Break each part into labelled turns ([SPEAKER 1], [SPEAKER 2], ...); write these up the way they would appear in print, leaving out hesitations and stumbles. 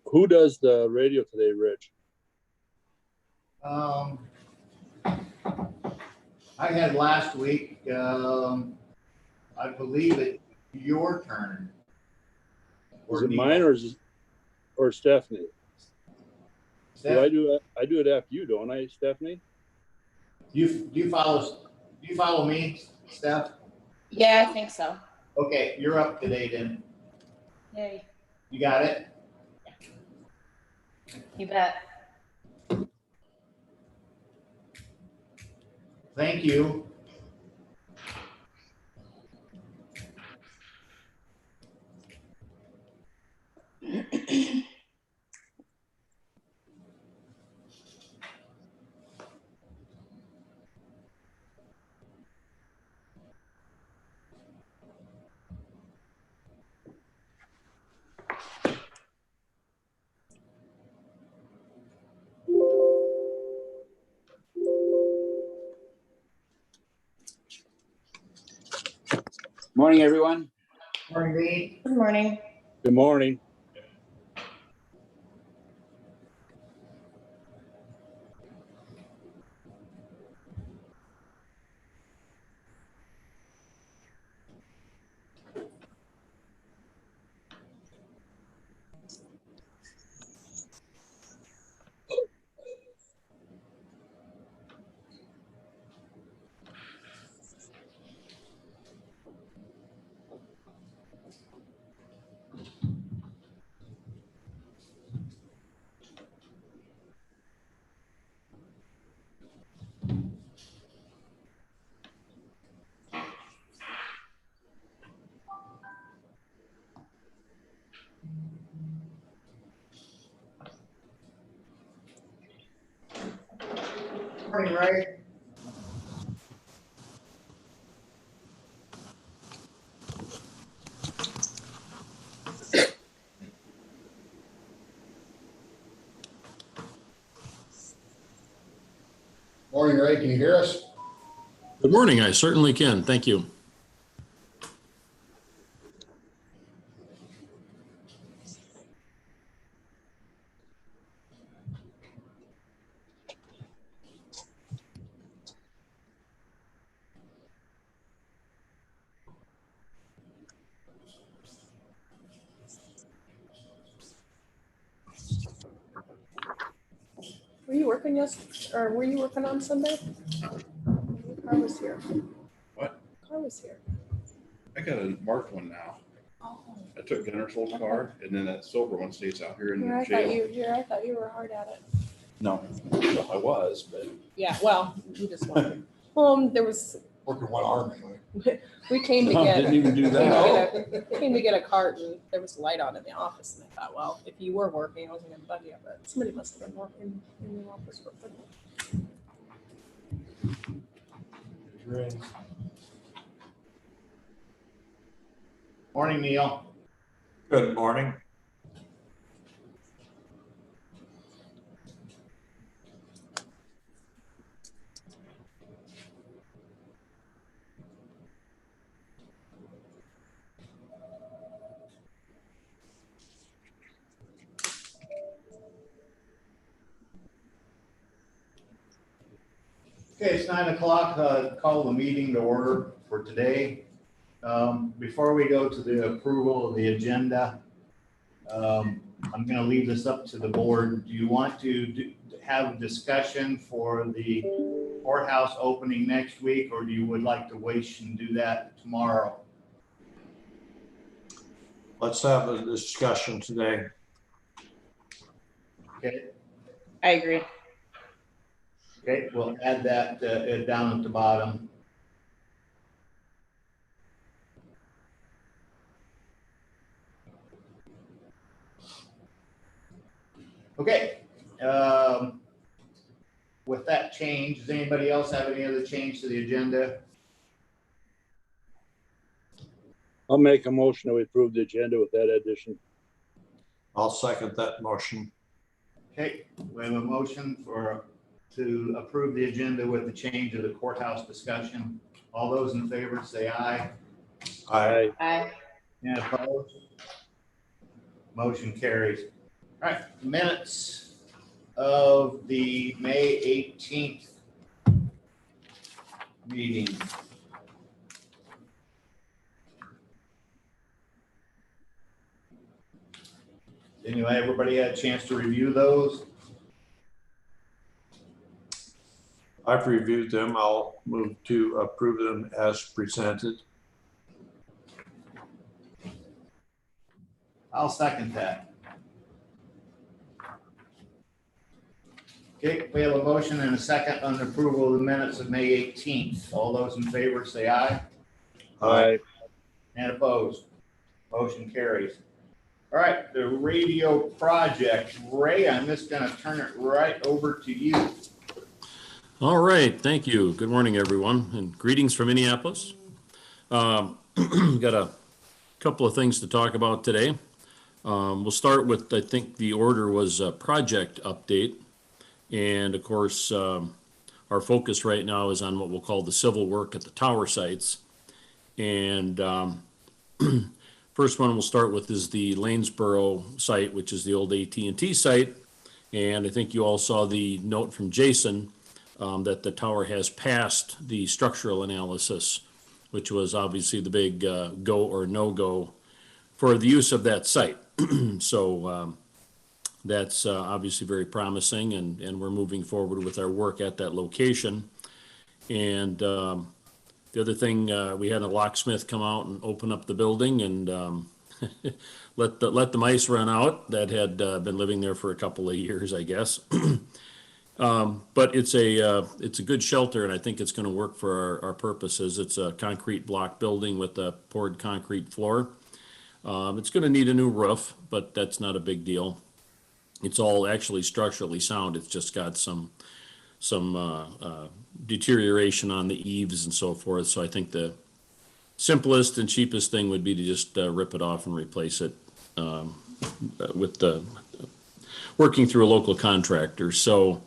[SPEAKER 1] Who does the radio today, Rich?
[SPEAKER 2] I had last week, I believe it's your turn.
[SPEAKER 1] Is it mine or Stephanie?
[SPEAKER 2] Steph,
[SPEAKER 1] I do it after you, don't I, Stephanie?
[SPEAKER 2] do you follow me, Steph?
[SPEAKER 3] Yeah, I think so.
[SPEAKER 2] Okay, you're up today then.
[SPEAKER 3] Yay.
[SPEAKER 2] You got it?
[SPEAKER 3] You bet.
[SPEAKER 2] Thank you.
[SPEAKER 4] Morning, everyone.
[SPEAKER 2] Morning, Lee.
[SPEAKER 3] Good morning.
[SPEAKER 1] Good morning.
[SPEAKER 2] Morning, Ray. Morning, Ray. Can you hear us?
[SPEAKER 5] Good morning. I certainly can. Thank you.
[SPEAKER 6] Were you working or were you working on Sunday? Car was here.
[SPEAKER 7] What?
[SPEAKER 6] Car was here.
[SPEAKER 7] I got a marked one now.
[SPEAKER 6] Oh.
[SPEAKER 7] I took Gunner's old car, and then that silver one stays out here in
[SPEAKER 6] I
[SPEAKER 7] jail.
[SPEAKER 6] thought you were hard at it.
[SPEAKER 7] No, I was, but
[SPEAKER 6] Yeah, well, you just wanted. There was,
[SPEAKER 2] Working one arm anyway.
[SPEAKER 6] we came to
[SPEAKER 7] no,
[SPEAKER 6] get.
[SPEAKER 7] didn't even do that.
[SPEAKER 6] Came to get a cart and there was a light on in the office and I thought, well, if you were working, I wasn't gonna bug you, but somebody must have been working in the office working.
[SPEAKER 2] Morning, Neil.
[SPEAKER 8] Good morning.
[SPEAKER 2] Okay, it's 9 o'clock. Call the meeting to order for today. Before we go to the approval of the agenda, I'm going to leave this up to the board. Do you want to have a discussion for the courthouse opening next week, or do you would like to wait and do that tomorrow?
[SPEAKER 8] Let's have a discussion today.
[SPEAKER 2] Okay.
[SPEAKER 3] I agree.
[SPEAKER 2] Okay, we'll add that down at the bottom. Okay. With that change, does anybody else have any other change to the agenda?
[SPEAKER 1] I'll make a motion that we approve the agenda with that addition.
[SPEAKER 8] I'll second that motion.
[SPEAKER 2] Okay, we have a motion to approve the agenda with the change of the courthouse discussion. All those in favor say aye.
[SPEAKER 8] Aye.
[SPEAKER 3] Aye.
[SPEAKER 2] And opposed? Motion carries. All right, minutes of the May 18th meeting. Anyway, everybody had a chance to review those?
[SPEAKER 8] I've reviewed them. I'll move to approve them as presented.
[SPEAKER 2] I'll second that. Okay, we have a motion and a second on the approval of the minutes of May 18th. All those in favor say aye.
[SPEAKER 1] Aye.
[SPEAKER 2] And opposed? Motion carries. All right, the radio project. Ray, I'm just gonna turn it right over to you.
[SPEAKER 5] All right, thank you. Good morning, everyone, and greetings from Minneapolis. Got a couple of things to talk about today. We'll start with, I think the order was a project update. And of course, our focus right now is on what we'll call the civil work at the tower sites. And first one we'll start with is the Lanesboro site, which is the old AT&T site. And I think you all saw the note from Jason that the tower has passed the structural analysis, which was obviously the big go or no go for the use of that site. So that's obviously very promising, and we're moving forward with our work at that location. And the other thing, we had a locksmith come out and open up the building and let the mice run out that had been living there for a couple of years, I guess. But it's a good shelter, and I think it's going to work for our purposes. It's a concrete block building with a poured concrete floor. It's going to need a new roof, but that's not a big deal. It's all actually structurally sound. It's just got some deterioration on the eaves and so forth. So I think the simplest and cheapest thing would be to just rip it off and replace it with the working through a local contractor. So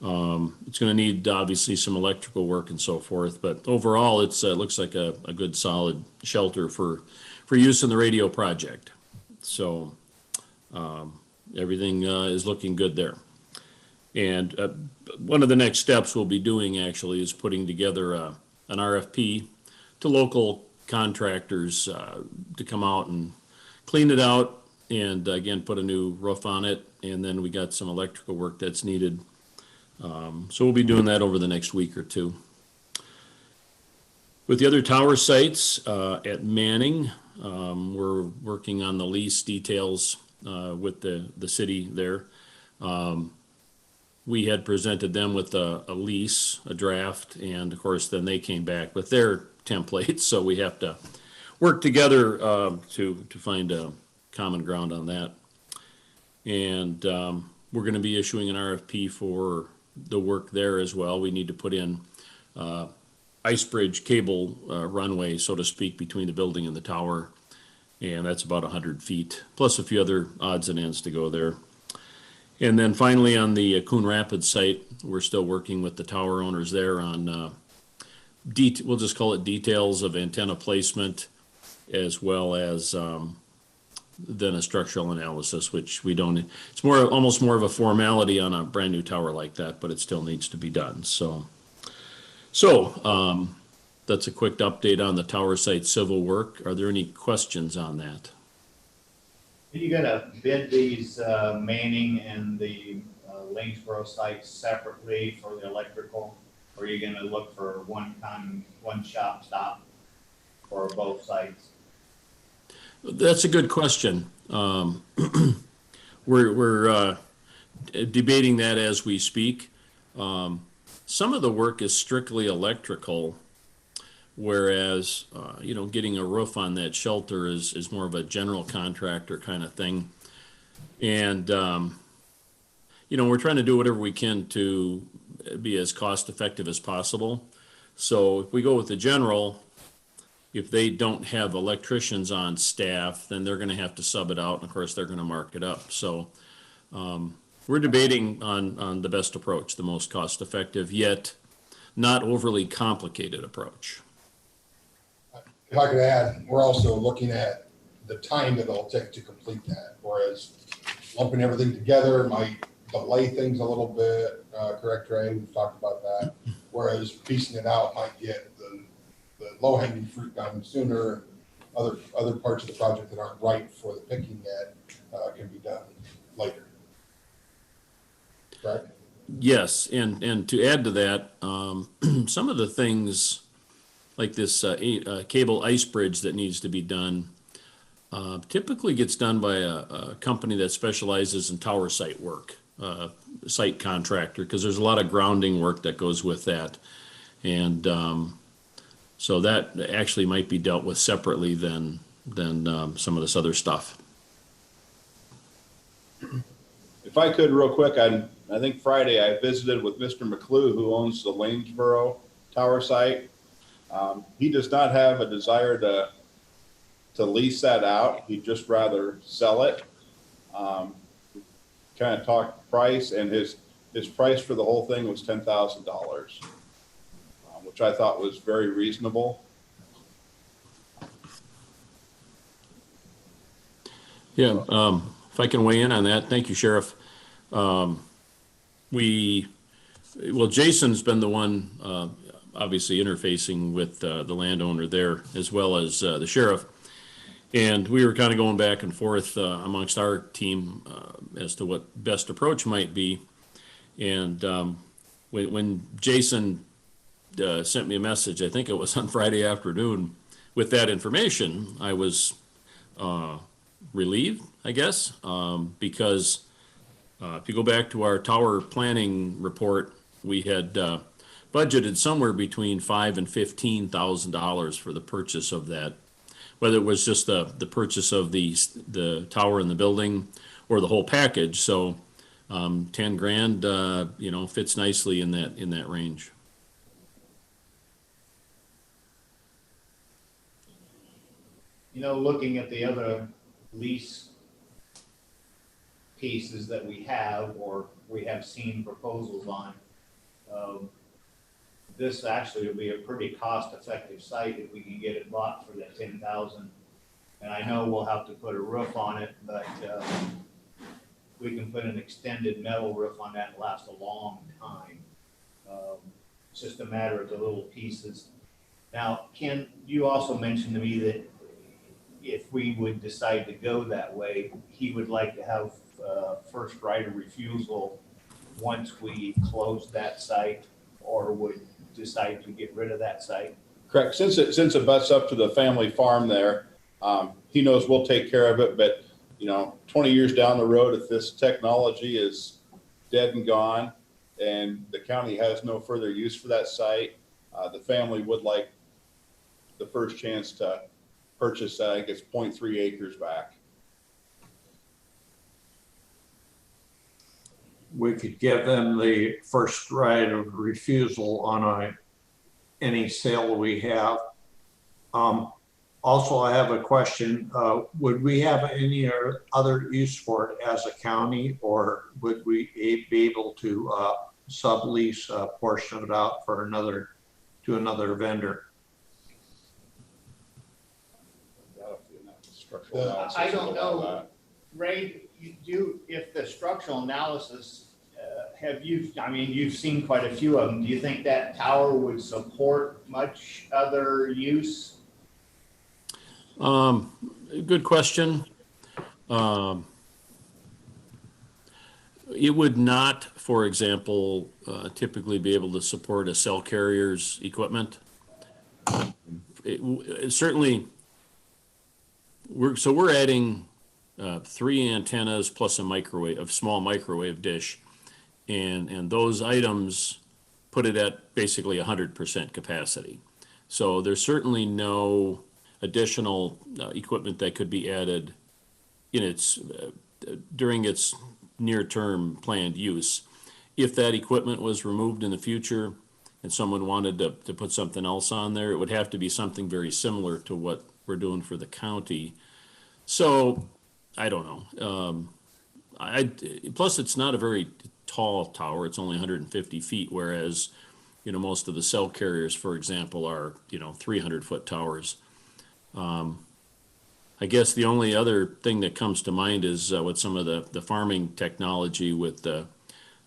[SPEAKER 5] it's going to need obviously some electrical work and so forth. But overall, it looks like a good solid shelter for use in the radio project. So everything is looking good there. And one of the next steps we'll be doing actually is putting together an RFP to local contractors to come out and clean it out and again put a new roof on it. And then we got some electrical work that's needed. So we'll be doing that over the next week or two. With the other tower sites at Manning, we're working on the lease details with the city there. We had presented them with a lease, a draft, and of course then they came back with their templates. So we have to work together to find a common ground on that. And we're going to be issuing an RFP for the work there as well. We need to put in ice bridge cable runway, so to speak, between the building and the tower. And that's about 100 feet, plus a few other odds and ends to go there. And then finally on the Coon Rapids site, we're still working with the tower owners there on, we'll just call it details of antenna placement, as well as then a structural analysis, which we don't, it's almost more of a formality on a brand new tower like that, but it still needs to be done. So that's a quick update on the tower site civil work. Are there any questions on that?
[SPEAKER 2] You gotta bid these Manning and the Lanesboro sites separately for the electrical, or are you gonna look for one shop stop for both sites?
[SPEAKER 5] That's a good question. We're debating that as we speak. Some of the work is strictly electrical, whereas getting a roof on that shelter is more of a general contractor kind of thing. And we're trying to do whatever we can to be as cost effective as possible. So if we go with the general, if they don't have electricians on staff, then they're going to have to sub it out, and of course they're going to mark it up. So We're debating on the best approach, the most cost-effective, yet not overly complicated approach.
[SPEAKER 9] If I could add, we're also looking at the time that it'll take to complete that, whereas lumping everything together might delay things a little bit, correct, Ray? We've talked about that. Whereas piecing it out might get the low-hanging fruit done sooner. Other parts of the project that aren't ripe for the picking yet can be done later. Right?
[SPEAKER 5] Yes, and to add to that, some of the things like this cable ice bridge that needs to be done typically gets done by a company that specializes in tower site work, site contractor, because there's a lot of grounding work that goes with that. And so that actually might be dealt with separately than some of this other stuff.
[SPEAKER 7] If I could real quick, I think Friday I visited with Mr. McClue, who owns the Lanesboro Tower site. He does not have a desire to lease that out. He'd just rather sell it. Kind of talked price, and his price for the whole thing was $10,000, which I thought was very reasonable.
[SPEAKER 5] Yeah, if I can weigh in on that, thank you, Sheriff. Jason's been the one obviously interfacing with the landowner there as well as the sheriff. And we were kind of going back and forth amongst our team as to what best approach might be. And when Jason sent me a message, I think it was on Friday afternoon, with that information, I was relieved, I guess, because if you go back to our tower planning report, we had budgeted somewhere between $5,000 and $15,000 for the purchase of that, whether it was just the purchase of the tower and the building or the whole package. So 10 grand, fits nicely in that range.
[SPEAKER 2] Looking at the other lease pieces that we have, or we have seen proposals on, this actually would be a pretty cost-effective site if we can get it bought for that $10,000. And I know we'll have to put a roof on it, but we can put an extended metal roof on that and last a long time. It's just a matter of the little pieces. Now, Ken, you also mentioned to me that if we would decide to go that way, he would like to have first right of refusal once we close that site, or would decide to get rid of that site.
[SPEAKER 7] Correct. Since it butts up to the family farm there, he knows we'll take care of it. But 20 years down the road, if this technology is dead and gone, and the county has no further use for that site, the family would like the first chance to purchase, I think it's 0.3 acres back.
[SPEAKER 8] We could give them the first right of refusal on any sale we have. Also, I have a question. Would we have any other use for it as a county, or would we be able to sublease a portion of it out to another vendor?
[SPEAKER 2] I don't know, Ray, if the structural analysis, you've seen quite a few of them. Do you think that tower would support much other use?
[SPEAKER 5] Good question. It would not, for example, typically be able to support a cell carrier's equipment. It certainly, we're adding 3 antennas plus a small microwave dish, and those items put it at basically 100% capacity. So there's certainly no additional equipment that could be added in during its near-term planned use. If that equipment was removed in the future and someone wanted to put something else on there, it would have to be something very similar to what we're doing for the county. So I don't know. plus it's not a very tall tower. It's only 150 feet, whereas, most of the cell carriers, for example, are, 300-foot towers. I guess the only other thing that comes to mind is with some of the farming technology with the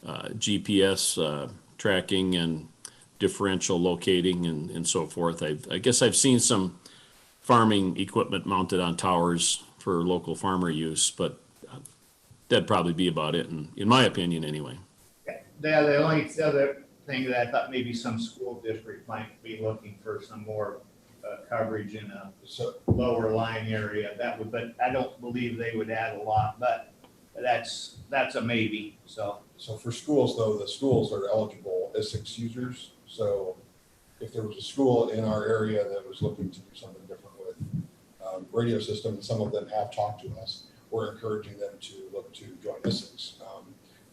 [SPEAKER 5] GPS tracking and differential locating and so forth. I guess I've seen some farming equipment mounted on towers for local farmer use, but that'd probably be about it, in my opinion, anyway.
[SPEAKER 2] The only other thing that I thought maybe some school district might be looking for some more coverage in a lower lying area. That would, but I don't believe they would add a lot, but that's a maybe, so.
[SPEAKER 9] So for schools though, the schools are eligible as 6 users. So if there was a school in our area that was looking to do something different with radio system, and some of them have talked to us, we're encouraging them to look to join the 6,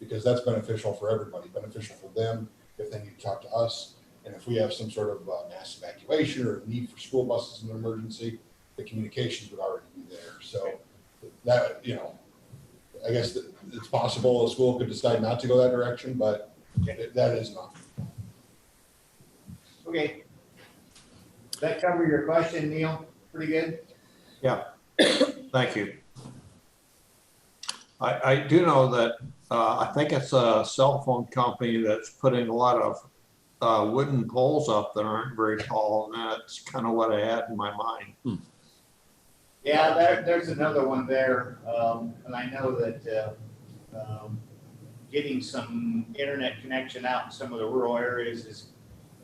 [SPEAKER 9] because that's beneficial for everybody, beneficial for them if they need to talk to us. And if we have some sort of mass evacuation or need for school buses in an emergency, the communications would already be there. So that, I guess it's possible a school could decide not to go that direction, but that is not.
[SPEAKER 2] Okay. Does that cover your question, Neil? Pretty good?
[SPEAKER 8] Yeah, thank you. I do know that I think it's a cell phone company that's putting a lot of wooden poles up that aren't very tall, and that's kind of what I had in my mind.
[SPEAKER 2] Yeah, there's another one there, and I know that getting some internet connection out in some of the rural areas is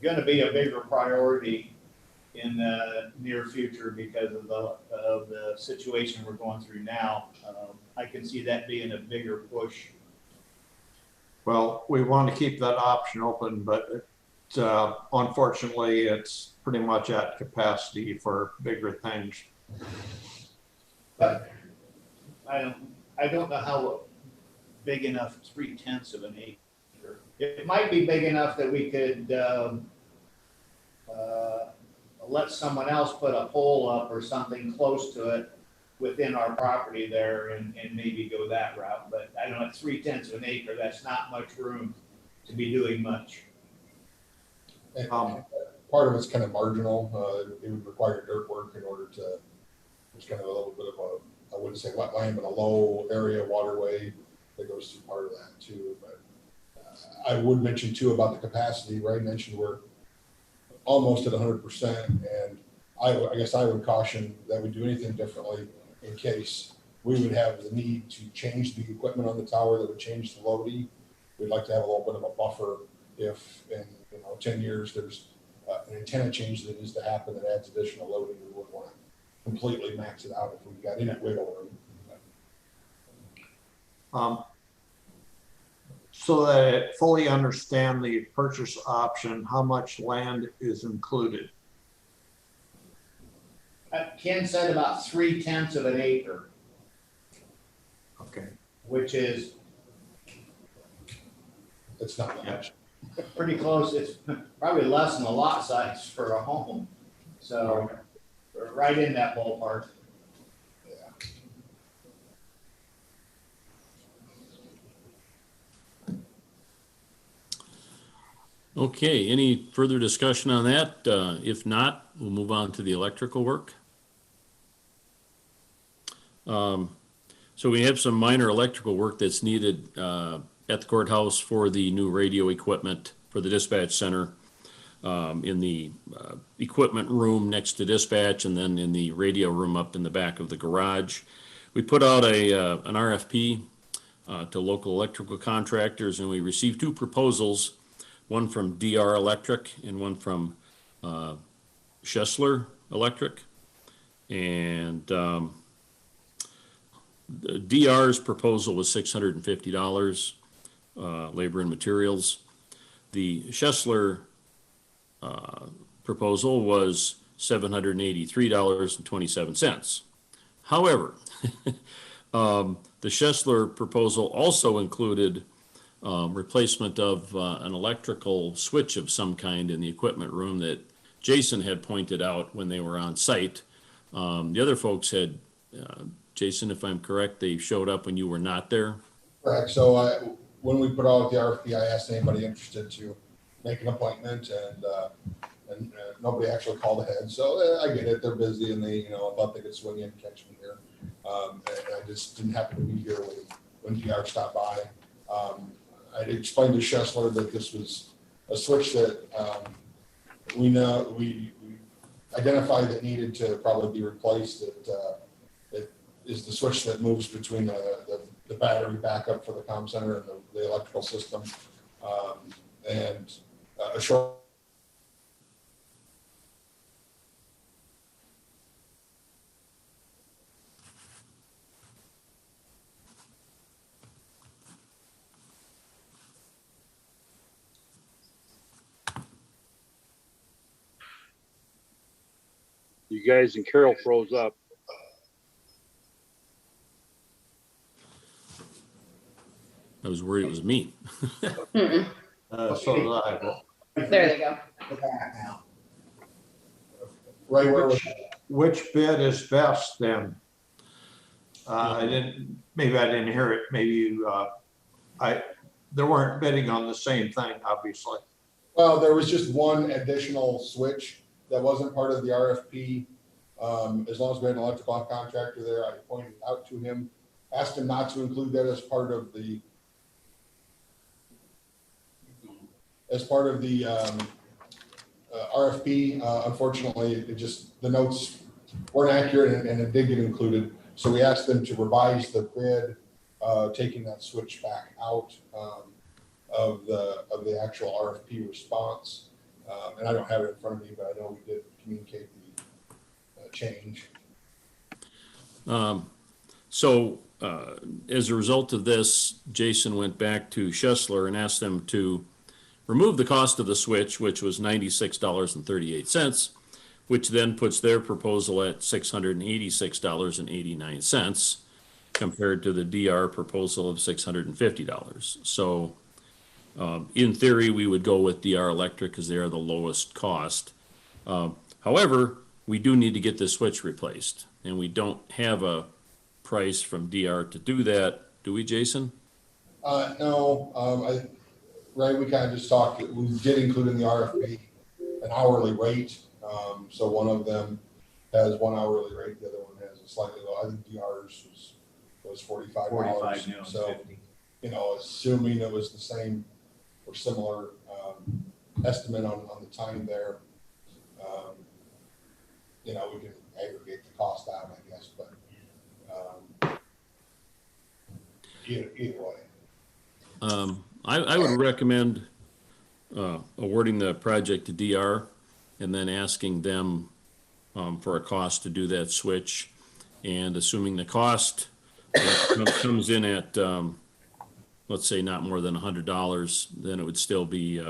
[SPEAKER 2] going to be a bigger priority in the near future because of the situation we're going through now. I can see that being a bigger push.
[SPEAKER 8] Well, we want to keep that option open, but unfortunately, it's pretty much at capacity for bigger things.
[SPEAKER 2] But I don't know how big enough 3/10 of an acre. It might be big enough that we could let someone else put a pole up or something close to it within our property there and maybe go that route. But I don't know, 3/10 of an acre, that's not much room to be doing much.
[SPEAKER 9] And part of it's kind of marginal. It would require dirt work in order to, there's kind of a little bit of a, I wouldn't say wetland, but a low area waterway that goes through part of that too. But I would mention too about the capacity, right? I mentioned we're almost at 100%. And I guess I would caution that we do anything differently in case we would have the need to change the equipment on the tower that would change the loading. We'd like to have a little bit of a buffer if in 10 years there's an antenna change that needs to happen that adds additional loading. We wouldn't want to completely max it out if we got any wiggle room.
[SPEAKER 8] So that I fully understand the purchase option, how much land is included?
[SPEAKER 2] Ken said about 3/10 of an acre,
[SPEAKER 8] Okay.
[SPEAKER 2] which is
[SPEAKER 9] It's not much.
[SPEAKER 2] pretty close. It's probably less than a lot size for a home. So we're right in that ballpark.
[SPEAKER 9] Yeah.
[SPEAKER 5] Okay, any further discussion on that? If not, we'll move on to the electrical work. So we have some minor electrical work that's needed at the courthouse for the new radio equipment for the dispatch center, in the equipment room next to dispatch, and then in the radio room up in the back of the garage. We put out an RFP to local electrical contractors, and we received 2 proposals, one from DR Electric and one from Schessler Electric. And the DR's proposal was $650, labor and materials. The Schessler proposal was $783.27. However, the Schessler proposal also included replacement of an electrical switch of some kind in the equipment room that Jason had pointed out when they were on site. The other folks had, Jason, if I'm correct, they showed up when you were not there.
[SPEAKER 9] Correct. So when we put out the RFP, I asked anybody interested to make an appointment, and nobody actually called ahead. So I get it. They're busy, and they, thought they could swing in and catch me here. And I just didn't happen to be here when DR stopped by. I explained to Schessler that this was a switch that we identified that needed to probably be replaced. It is the switch that moves between the battery backup for the comm center and the electrical system. And a short
[SPEAKER 1] You guys in Carroll froze up.
[SPEAKER 5] I was worried it was me.
[SPEAKER 3] Mm-mm.
[SPEAKER 8] So did I, but
[SPEAKER 3] There they go.
[SPEAKER 9] right where
[SPEAKER 8] which bid is best then? Maybe I didn't hear it. Maybe you, they weren't bidding on the same thing, obviously.
[SPEAKER 9] Well, there was just one additional switch that wasn't part of the RFP. As long as we had an electrical contractor there, I pointed out to him, asked him not to include that as part of the RFP. Unfortunately, the notes weren't accurate, and it did get included. So we asked them to revise the bid, taking that switch back out of the actual RFP response. And I don't have it in front of me, but I know we did communicate the change.
[SPEAKER 5] As a result of this, Jason went back to Schessler and asked them to remove the cost of the switch, which was $96.38, which then puts their proposal at $686.89 compared to the DR proposal of $650. So in theory, we would go with DR Electric because they are the lowest cost. However, we do need to get this switch replaced, and we don't have a price from DR to do that. Do we, Jason?
[SPEAKER 9] No, right, we kind of just talked, we did include in the RFP an hourly rate. So one of them has one hourly rate, the other one has a slightly low. I think DR's was $45.
[SPEAKER 2] 45, no,
[SPEAKER 9] So,
[SPEAKER 2] 50.
[SPEAKER 9] Assuming it was the same or similar estimate on the time there, we can aggregate the cost out, I guess, but either way.
[SPEAKER 5] I would recommend awarding the project to DR and then asking them for a cost to do that switch. And assuming the cost comes in at, let's say, not more than $100, then it would still be,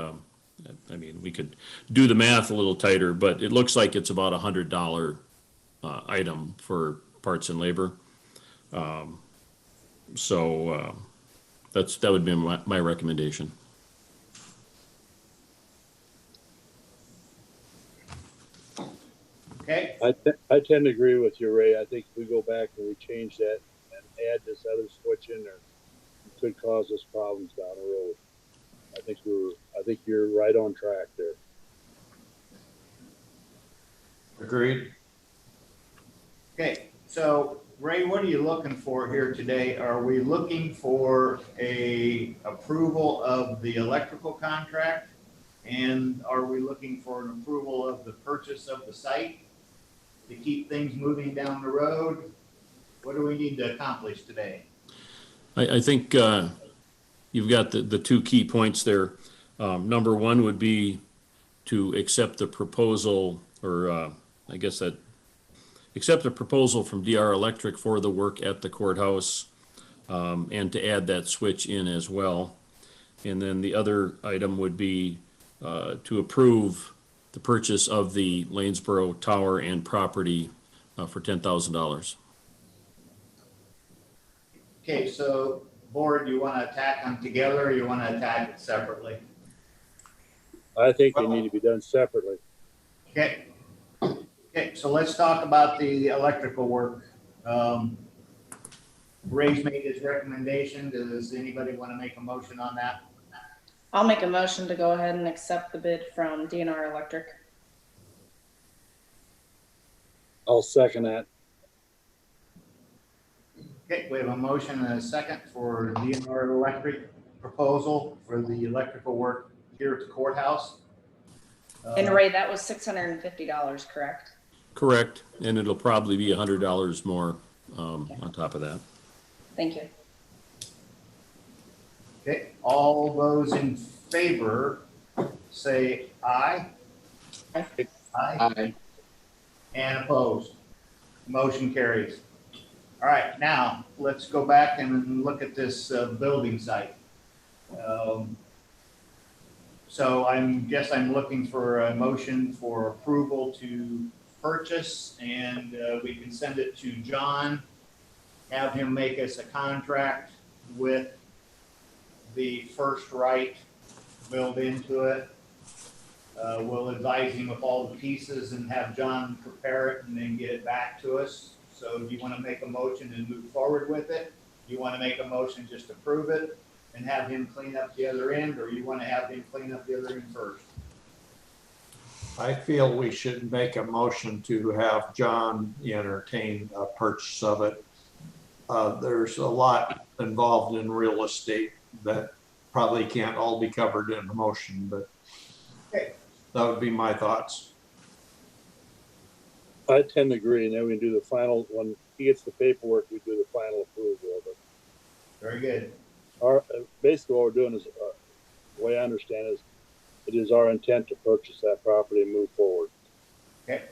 [SPEAKER 5] we could do the math a little tighter, but it looks like it's about $100 item for parts and labor. That would be my recommendation.
[SPEAKER 2] Okay,
[SPEAKER 1] I tend to agree with you, Ray. I think if we go back and we change that and add this other switch in there, it could cause us problems down the road. I think you're right on track there.
[SPEAKER 8] Agreed.
[SPEAKER 2] okay. So Ray, what are you looking for here today? Are we looking for a approval of the electrical contract? And are we looking for an approval of the purchase of the site to keep things moving down the road? What do we need to accomplish today?
[SPEAKER 5] I think you've got the two key points there. Number one would be to accept the proposal, or accept the proposal from DR Electric for the work at the courthouse, and to add that switch in as well. And then the other item would be to approve the purchase of the Lanesboro Tower and property for $10,000.
[SPEAKER 2] Okay, so board, you want to attack them together or you want to attack it separately?
[SPEAKER 1] I think they need to be done separately.
[SPEAKER 2] Okay. Okay, so let's talk about the electrical work. Ray's made his recommendation. Does anybody want to make a motion on that?
[SPEAKER 3] I'll make a motion to go ahead and accept the bid from DNR Electric.
[SPEAKER 1] I'll second that.
[SPEAKER 2] Okay, we have a motion and a second for DNR Electric proposal for the electrical work here at the courthouse.
[SPEAKER 3] And Ray, that was $650, correct?
[SPEAKER 5] Correct, and it'll probably be $100 more on top of that.
[SPEAKER 3] Thank you.
[SPEAKER 2] Okay, all those in favor say aye.
[SPEAKER 3] Aye.
[SPEAKER 2] Aye.
[SPEAKER 4] Aye.
[SPEAKER 2] And opposed. Motion carries. All right, now let's go back and look at this building site. So guess I'm looking for a motion for approval to purchase, and we can send it to John, have him make us a contract with the first right built into it. We'll advise him with all the pieces and have John prepare it and then get it back to us. So do you want to make a motion and move forward with it? Do you want to make a motion just to prove it and have him clean up the other end, or you want to have him clean up the other end first?
[SPEAKER 8] I feel we should make a motion to have John entertain a purchase of it. There's a lot involved in real estate that probably can't all be covered in a motion, but
[SPEAKER 2] Okay.
[SPEAKER 8] that would be my thoughts.
[SPEAKER 1] I tend to agree, and then we do the final, when he gets the paperwork, we do the final approval of it.
[SPEAKER 2] Very good.
[SPEAKER 1] Basically what we're doing is, the way I understand is, it is our intent to purchase that property and move forward.
[SPEAKER 2] Okay.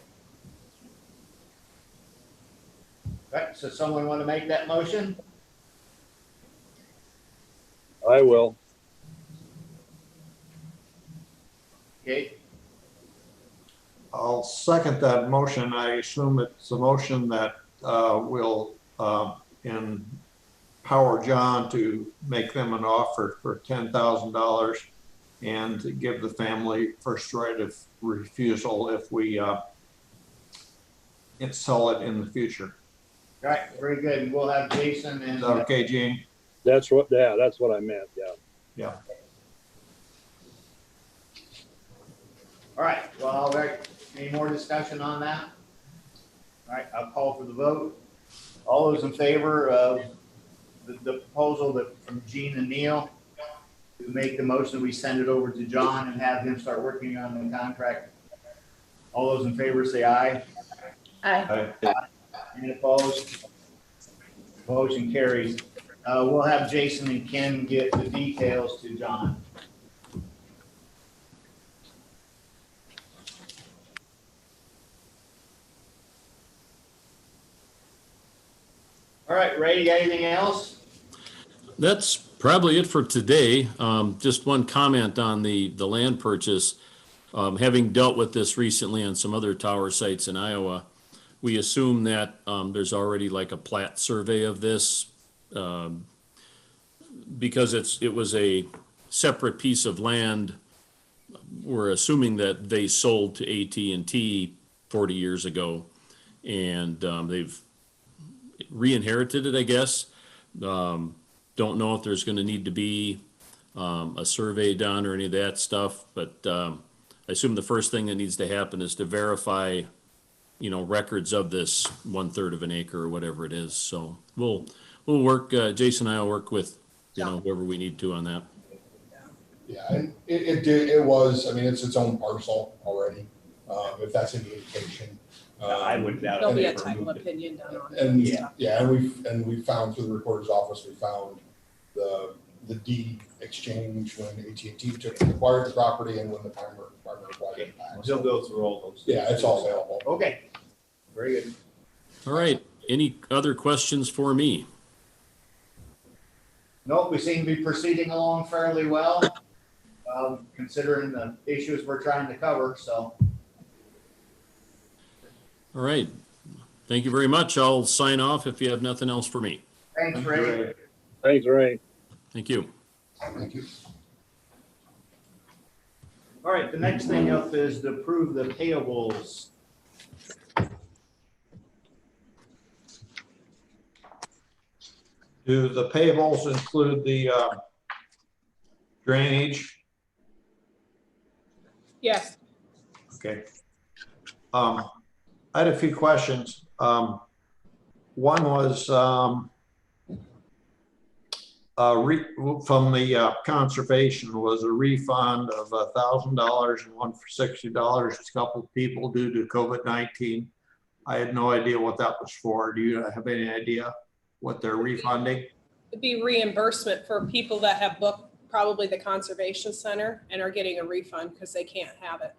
[SPEAKER 2] Right, so someone want to make that motion?
[SPEAKER 1] I will.
[SPEAKER 2] Okay,
[SPEAKER 8] I'll second that motion. I assume it's a motion that will empower John to make them an offer for $10,000 and to give the family first right of refusal if we sell it in the future.
[SPEAKER 2] all right, very good. And we'll have Jason
[SPEAKER 8] Is
[SPEAKER 2] and.
[SPEAKER 8] that okay, Gene?
[SPEAKER 1] That's what I meant, yeah.
[SPEAKER 8] Yeah.
[SPEAKER 2] All right, well, all right, any more discussion on that? All right, I'll call for the vote. All those in favor of the proposal from Gene and Neil to make the motion, we send it over to John and have him start working on the contract. All those in favor say aye.
[SPEAKER 3] Aye.
[SPEAKER 2] Any opposed? Motion carries. We'll have Jason and Ken get the details to John. All right, Ray, you got anything else?
[SPEAKER 5] That's probably it for today. Just one comment on the land purchase. Having dealt with this recently on some other tower sites in Iowa, we assume that there's already like a plat survey of this. Because it was a separate piece of land, we're assuming that they sold to AT&T 40 years ago, and they've re-inherited it, I guess. Don't know if there's going to need to be a survey done or any of that stuff, but I assume the first thing that needs to happen is to verify, records of this 1/3 of an acre or whatever it is. So we'll work. Jason and I will work with whoever we need to on that.
[SPEAKER 9] Yeah, and it was, I mean, it's its own parcel already, if that's any indication.
[SPEAKER 2] I would doubt
[SPEAKER 6] There'll be a
[SPEAKER 2] it.
[SPEAKER 6] title opinion done on it.
[SPEAKER 9] And,
[SPEAKER 2] Yeah.
[SPEAKER 9] yeah, and we found through the recorder's office, we found the deed exchange when AT&T acquired the property and when the farmer acquired it back.
[SPEAKER 2] He'll go through all those.
[SPEAKER 9] Yeah, it's all available.
[SPEAKER 2] Okay, very good.
[SPEAKER 5] All right. Any other questions for me?
[SPEAKER 2] Nope, we seem to be proceeding along fairly well, considering the issues we're trying to cover, so.
[SPEAKER 5] All right. Thank you very much. I'll sign off if you have nothing else for me.
[SPEAKER 2] Thanks, Ray.
[SPEAKER 1] Thanks, Ray.
[SPEAKER 5] Thank you.
[SPEAKER 9] Thank you.
[SPEAKER 2] All right, the next thing up is to approve the payables.
[SPEAKER 8] Do the payables include the drainage?
[SPEAKER 6] Yes.
[SPEAKER 8] Okay. I had a few questions. One was from the conservation was a refund of $1,000 and one for $60. A couple of people due to COVID-19. I had no idea what that was for. Do you have any idea what they're refunding?
[SPEAKER 6] It'd be reimbursement for people that have booked probably the conservation center and are getting a refund because they can't have it.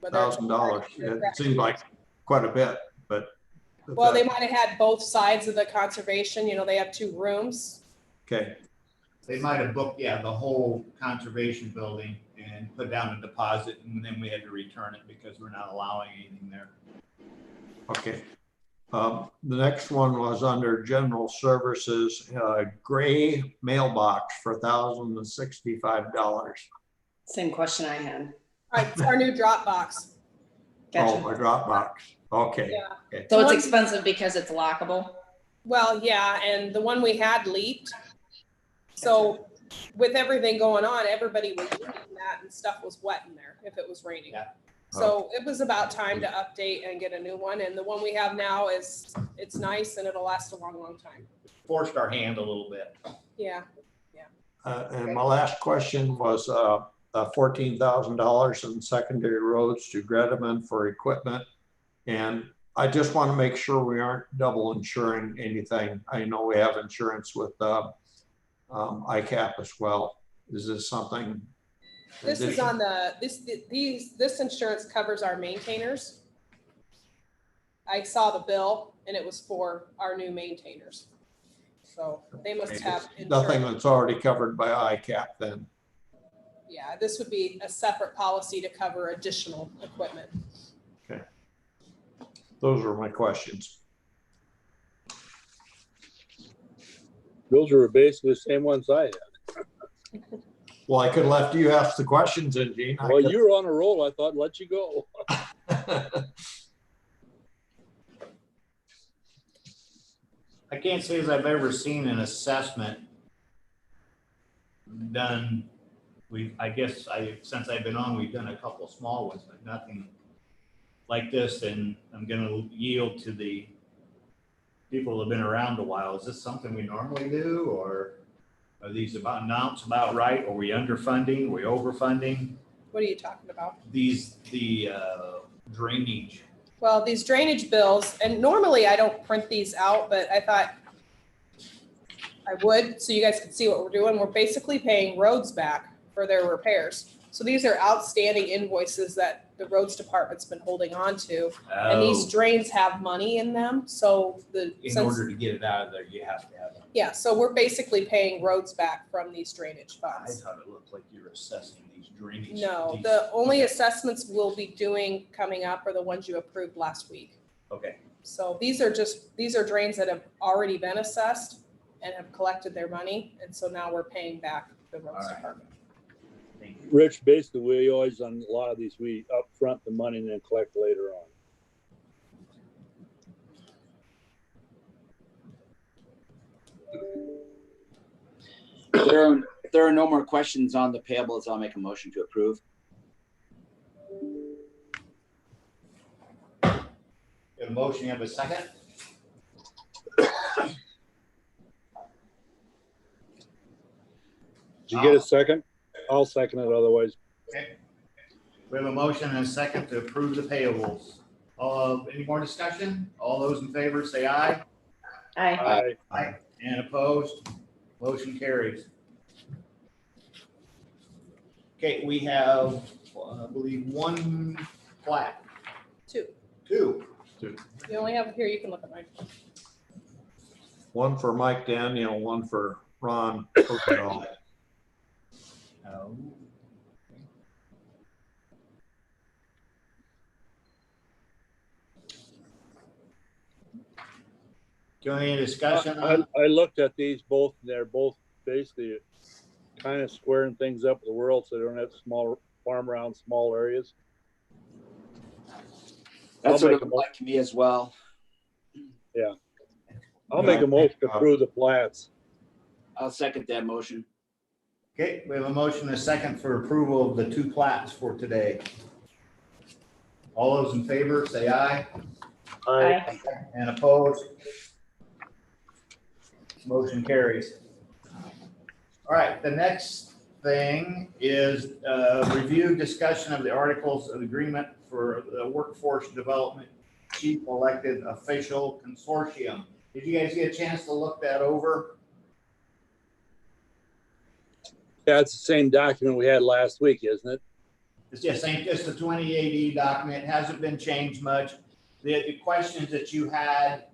[SPEAKER 8] $1,000. It seemed like quite a bit, but.
[SPEAKER 6] Well, they might have had both sides of the conservation. You know, they have 2 rooms.
[SPEAKER 8] Okay.
[SPEAKER 2] They might have booked, yeah, the whole conservation building and put down a deposit, and then we had to return it because we're not allowing anything there.
[SPEAKER 8] Okay. The next one was under general services, gray mailbox for $1,065.
[SPEAKER 3] Same question I had.
[SPEAKER 6] All right, it's our new Dropbox.
[SPEAKER 3] Gotcha.
[SPEAKER 8] Oh, my Dropbox. Okay.
[SPEAKER 6] Yeah.
[SPEAKER 8] Okay.
[SPEAKER 3] So it's expensive because it's lockable?
[SPEAKER 6] Well, yeah, and the one we had leaked. So with everything going on, everybody was using that and stuff was wet in there if it was raining.
[SPEAKER 2] Yeah.
[SPEAKER 6] So it was about time to update and get a new one. And the one we have now it's nice and it'll last a long, long time.
[SPEAKER 2] Forced our hand a little bit.
[SPEAKER 6] Yeah.
[SPEAKER 8] And my last question was $14,000 in secondary roads to Gredeman for equipment. And I just want to make sure we aren't double insuring anything. I know we have insurance with ICAP as well. Is this something?
[SPEAKER 6] This is on this insurance covers our maintainers. I saw the bill and it was for our new maintainers. So they must have insurance.
[SPEAKER 8] Nothing that's already covered by ICAP then.
[SPEAKER 6] Yeah, this would be a separate policy to cover additional equipment.
[SPEAKER 8] Okay. Those are my questions.
[SPEAKER 1] Those were basically the same ones I had.
[SPEAKER 8] Well, I could have left you ask the questions, and Gene.
[SPEAKER 1] Well, you were on a roll. I thought, let you go.
[SPEAKER 2] I can't say as I've ever seen an assessment done. Since I've been on, we've done a couple small ones, but nothing like this. And I'm going to yield to the people who have been around a while. Is this something we normally do, or are these amounts about right? Are we underfunding? Are we overfunding?
[SPEAKER 6] What are you talking about?
[SPEAKER 2] The drainage.
[SPEAKER 6] Well, these drainage bills, and normally I don't print these out, but I thought I would so you guys could see what we're doing. We're basically paying roads back for their repairs. So these are outstanding invoices that the roads department's been holding on to. And these drains have money in them. So
[SPEAKER 2] In order to get it out of there, you have to have it.
[SPEAKER 6] Yeah, so we're basically paying roads back from these drainage
[SPEAKER 2] I
[SPEAKER 6] funds.
[SPEAKER 2] thought it looked like you were assessing these drainage.
[SPEAKER 6] No, the only assessments we'll be doing coming up are the ones you approved last week.
[SPEAKER 2] Okay.
[SPEAKER 6] So these are drains that have already been assessed and have collected their money. And so now we're paying back the roads
[SPEAKER 2] All right.
[SPEAKER 6] department.
[SPEAKER 2] Thank you.
[SPEAKER 1] Rich, basically, we always, on a lot of these, we upfront the money and then collect later on.
[SPEAKER 4] If there are no more questions on the payables, I'll make a motion to approve.
[SPEAKER 2] You have a motion, you have a second?
[SPEAKER 1] Did you get a second? I'll second it otherwise.
[SPEAKER 2] Okay. We have a motion and a second to approve the payables. Any more discussion? All those in favor say aye.
[SPEAKER 3] Aye.
[SPEAKER 2] Aye. And opposed? Motion carries. Okay, we have, I believe, one plat.
[SPEAKER 6] Two.
[SPEAKER 2] Two.
[SPEAKER 6] You only have here, you can look at mine.
[SPEAKER 8] One for Mike Daniel, one for Ron Oakdale.
[SPEAKER 2] Oh. Any discussion?
[SPEAKER 1] I looked at these both, and they're both basically kind of squaring things up with the world so they don't have small farm around small areas.
[SPEAKER 4] That's
[SPEAKER 1] I'll
[SPEAKER 4] what
[SPEAKER 1] make
[SPEAKER 4] it
[SPEAKER 1] a
[SPEAKER 4] looked like to me as well.
[SPEAKER 1] I'll make a motion to approve the plats.
[SPEAKER 4] I'll second that motion.
[SPEAKER 2] Okay, we have a motion and a second for approval of the 2 plats for today. All those in favor, say aye.
[SPEAKER 3] Aye.
[SPEAKER 2] And opposed? Motion carries. All right, the next thing is review discussion of the articles of agreement for the Workforce Development Chief Elected Official Consortium. Did you guys get a chance to look that over?
[SPEAKER 1] Yeah, it's the same document we had last week, isn't it?
[SPEAKER 2] It's just the 2080 document, hasn't been changed much. The questions that you had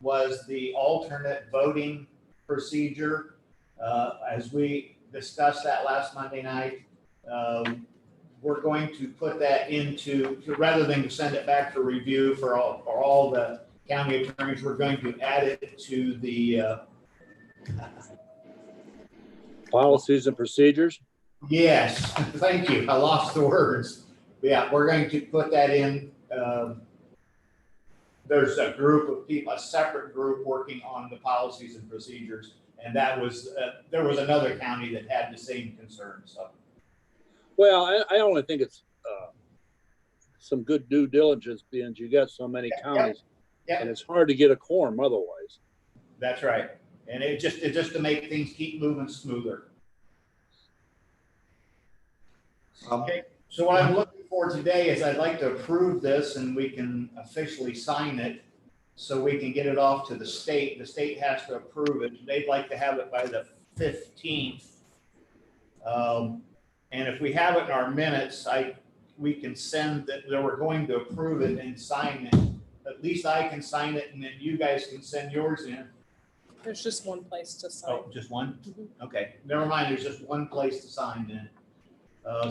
[SPEAKER 2] was the alternate voting procedure. As we discussed that last Monday night, we're going to put that into, rather than send it back for review for all the county attorneys, we're going to add it to the
[SPEAKER 1] Policies and procedures.
[SPEAKER 2] yes, thank you. I lost the words. Yeah, we're going to put that in. There's a group of people, a separate group working on the policies and procedures. And that was, there was another county that had the same concerns. So.
[SPEAKER 1] Well, I only think it's some good due diligence being you got so many counties,
[SPEAKER 2] Yeah.
[SPEAKER 1] and it's hard to get a quorum otherwise.
[SPEAKER 2] That's right. And it just to make things keep moving smoother. Okay, so what I'm looking for today is I'd like to approve this and we can officially sign it so we can get it off to the state. The state has to approve it. They'd like to have it by the 15th. And if we have it in our minutes, we can send that we're going to approve it and sign it. At least I can sign it and then you guys can send yours in.
[SPEAKER 6] There's just one place to sign.
[SPEAKER 2] Oh, just one? Okay, never mind, there's just one place to sign then.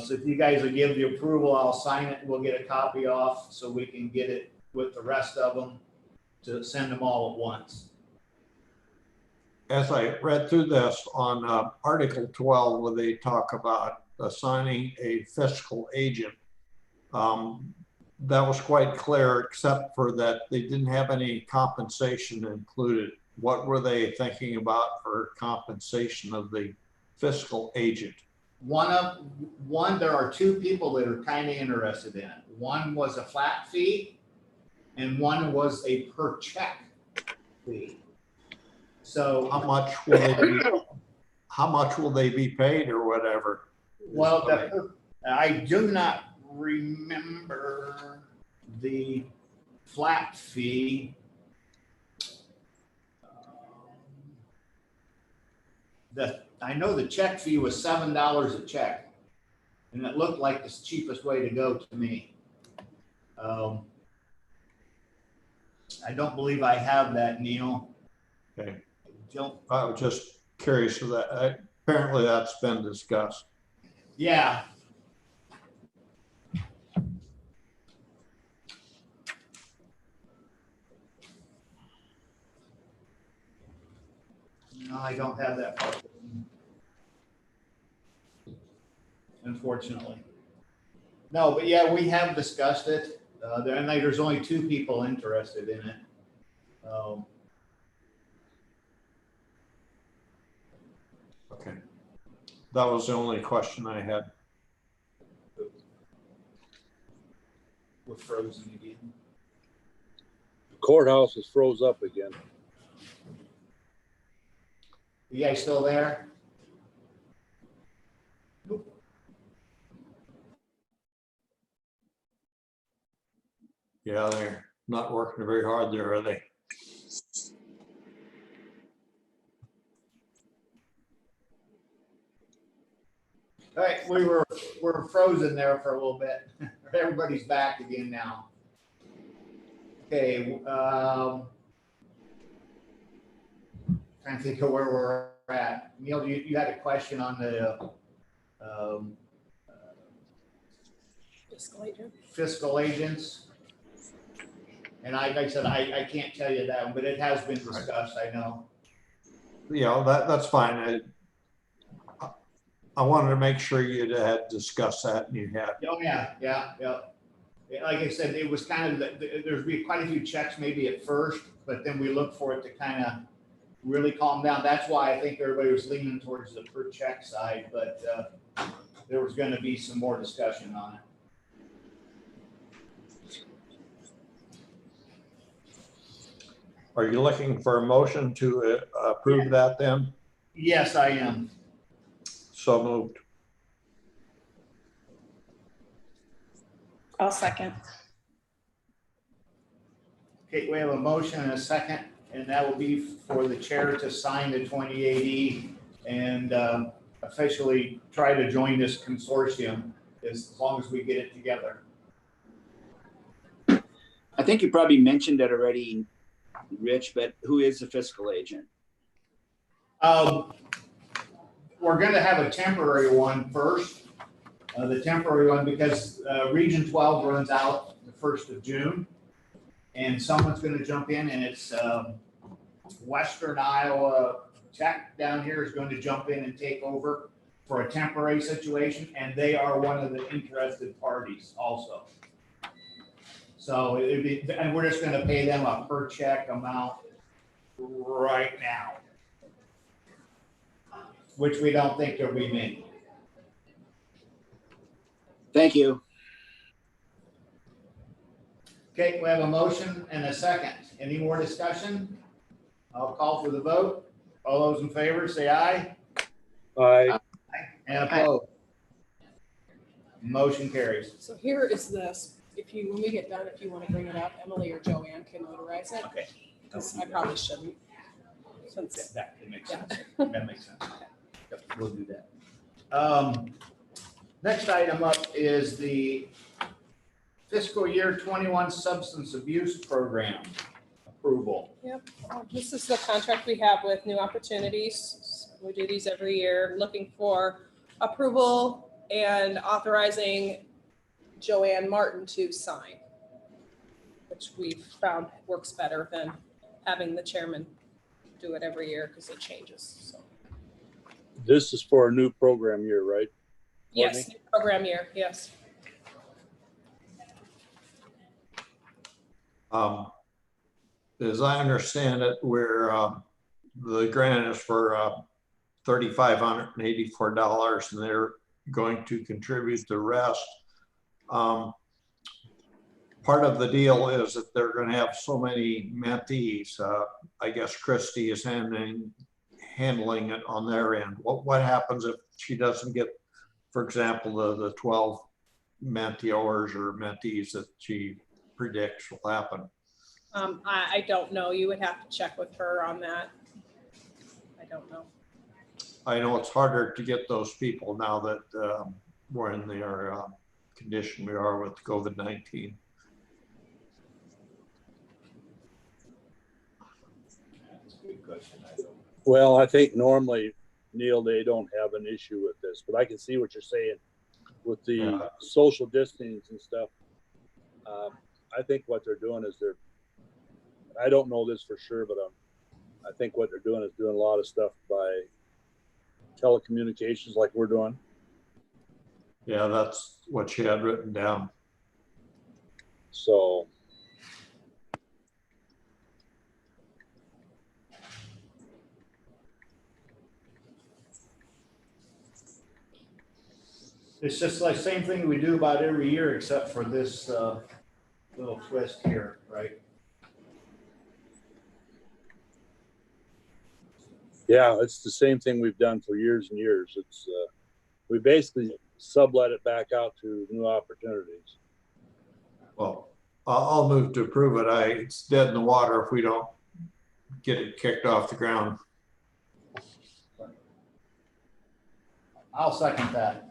[SPEAKER 2] So if you guys will give the approval, I'll sign it, and we'll get a copy off so we can get it with the rest of them to send them all at once.
[SPEAKER 8] As I read through this on Article 12, where they talk about assigning a fiscal agent, that was quite clear, except for that they didn't have any compensation included. What were they thinking about for compensation of the fiscal agent?
[SPEAKER 2] There are 2 people that are kind of interested in it. One was a flat fee and one was a per check fee. So
[SPEAKER 8] how much will they be paid or whatever?
[SPEAKER 2] Well, I do not remember the flat fee. I know the check fee was $7 a check, and it looked like the cheapest way to go to me. I don't believe I have that, Neil.
[SPEAKER 8] Okay.
[SPEAKER 2] I
[SPEAKER 8] was just curious of that. Apparently that's been discussed.
[SPEAKER 2] Yeah. No, I don't have that part. Unfortunately. No, but yeah, we have discussed it. There's only 2 people interested in it.
[SPEAKER 8] Okay. That was the only question I had.
[SPEAKER 2] We're frozen again.
[SPEAKER 1] The courthouse is froze up again.
[SPEAKER 2] You guys still there?
[SPEAKER 8] Yeah, they're not working very hard there, are they?
[SPEAKER 2] All right, we're frozen there for a little bit. Everybody's back again now. Okay, trying to think of where we're at. Neil, you had a question on the fiscal agents. And like I said, I can't tell you that, but it has been discussed, I know.
[SPEAKER 8] Yeah, that's fine. I wanted to make sure you had discussed that and you had.
[SPEAKER 2] Oh, yeah. Like I said, it was kind of, there'd be quite a few checks maybe at first, but then we look for it to kind of really calmed down. That's why I think everybody was leaning towards the per check side, but there was gonna be some more discussion on it.
[SPEAKER 8] Are you looking for a motion to approve that then?
[SPEAKER 2] Yes, I am.
[SPEAKER 8] So moved.
[SPEAKER 3] I'll second.
[SPEAKER 2] Okay, we have a motion and a second, and that will be for the chair to sign the 2080 and officially try to join this consortium as long as we get it together.
[SPEAKER 4] I think you probably mentioned it already, Rich, but who is the fiscal agent?
[SPEAKER 2] We're gonna have a temporary one first. The temporary one, because Region 12 runs out the 1st of June. And someone's gonna jump in, and it's Western Iowa Tech down here is going to jump in and take over for a temporary situation, and they are one of the interested parties also. So it'd be, and we're just gonna pay them a per check amount right now, which we don't think there'll be many.
[SPEAKER 4] Thank you.
[SPEAKER 2] Okay, we have a motion and a second. Any more discussion? I'll call for the vote. All those in favor, say aye.
[SPEAKER 1] Aye.
[SPEAKER 2] And opposed? Motion carries.
[SPEAKER 6] So here is this. If you, when we get done, if you want to bring it up, Emily or Joanne can notarize it.
[SPEAKER 2] Okay.
[SPEAKER 6] Because I probably shouldn't. Since,
[SPEAKER 2] That makes
[SPEAKER 6] yeah.
[SPEAKER 2] sense. That makes sense. Yep, we'll do that. Next item up is the fiscal year 21 substance abuse program approval.
[SPEAKER 6] This is the contract we have with New Opportunities. We do these every year, looking for approval and authorizing Joanne Martin to sign, which we've found works better than having the chairman do it every year because it changes. So,
[SPEAKER 1] This is for a new program year, right?
[SPEAKER 6] yes, new program year, yes.
[SPEAKER 8] As I understand it, the grant is for $3,584, and they're going to contribute the rest. Part of the deal is that they're going to have so many mentees. I guess Christie is handling it on their end. What happens if she doesn't get, for example, the 12 mentees or mentees that she predicts will happen?
[SPEAKER 6] I don't know. You would have to check with her on that. I don't know.
[SPEAKER 8] I know it's harder to get those people now that we're in the condition we are with COVID-19.
[SPEAKER 2] That's a good question. I don't.
[SPEAKER 1] Well, I think normally, Neil, they don't have an issue with this, but I can see what you're saying with the social distancing and stuff. I think what they're doing is I don't know this for sure, but I think what they're doing is doing a lot of stuff by telecommunications like we're doing.
[SPEAKER 8] Yeah, that's what she had written down.
[SPEAKER 1] So.
[SPEAKER 2] It's just like same thing we do about every year, except for this little twist here, right?
[SPEAKER 1] Yeah, it's the same thing we've done for years and years. It's we basically sublet it back out to New Opportunities.
[SPEAKER 8] Well, I'll move to approve it. It's dead in the water if we don't get it kicked off the ground.
[SPEAKER 2] I'll second that.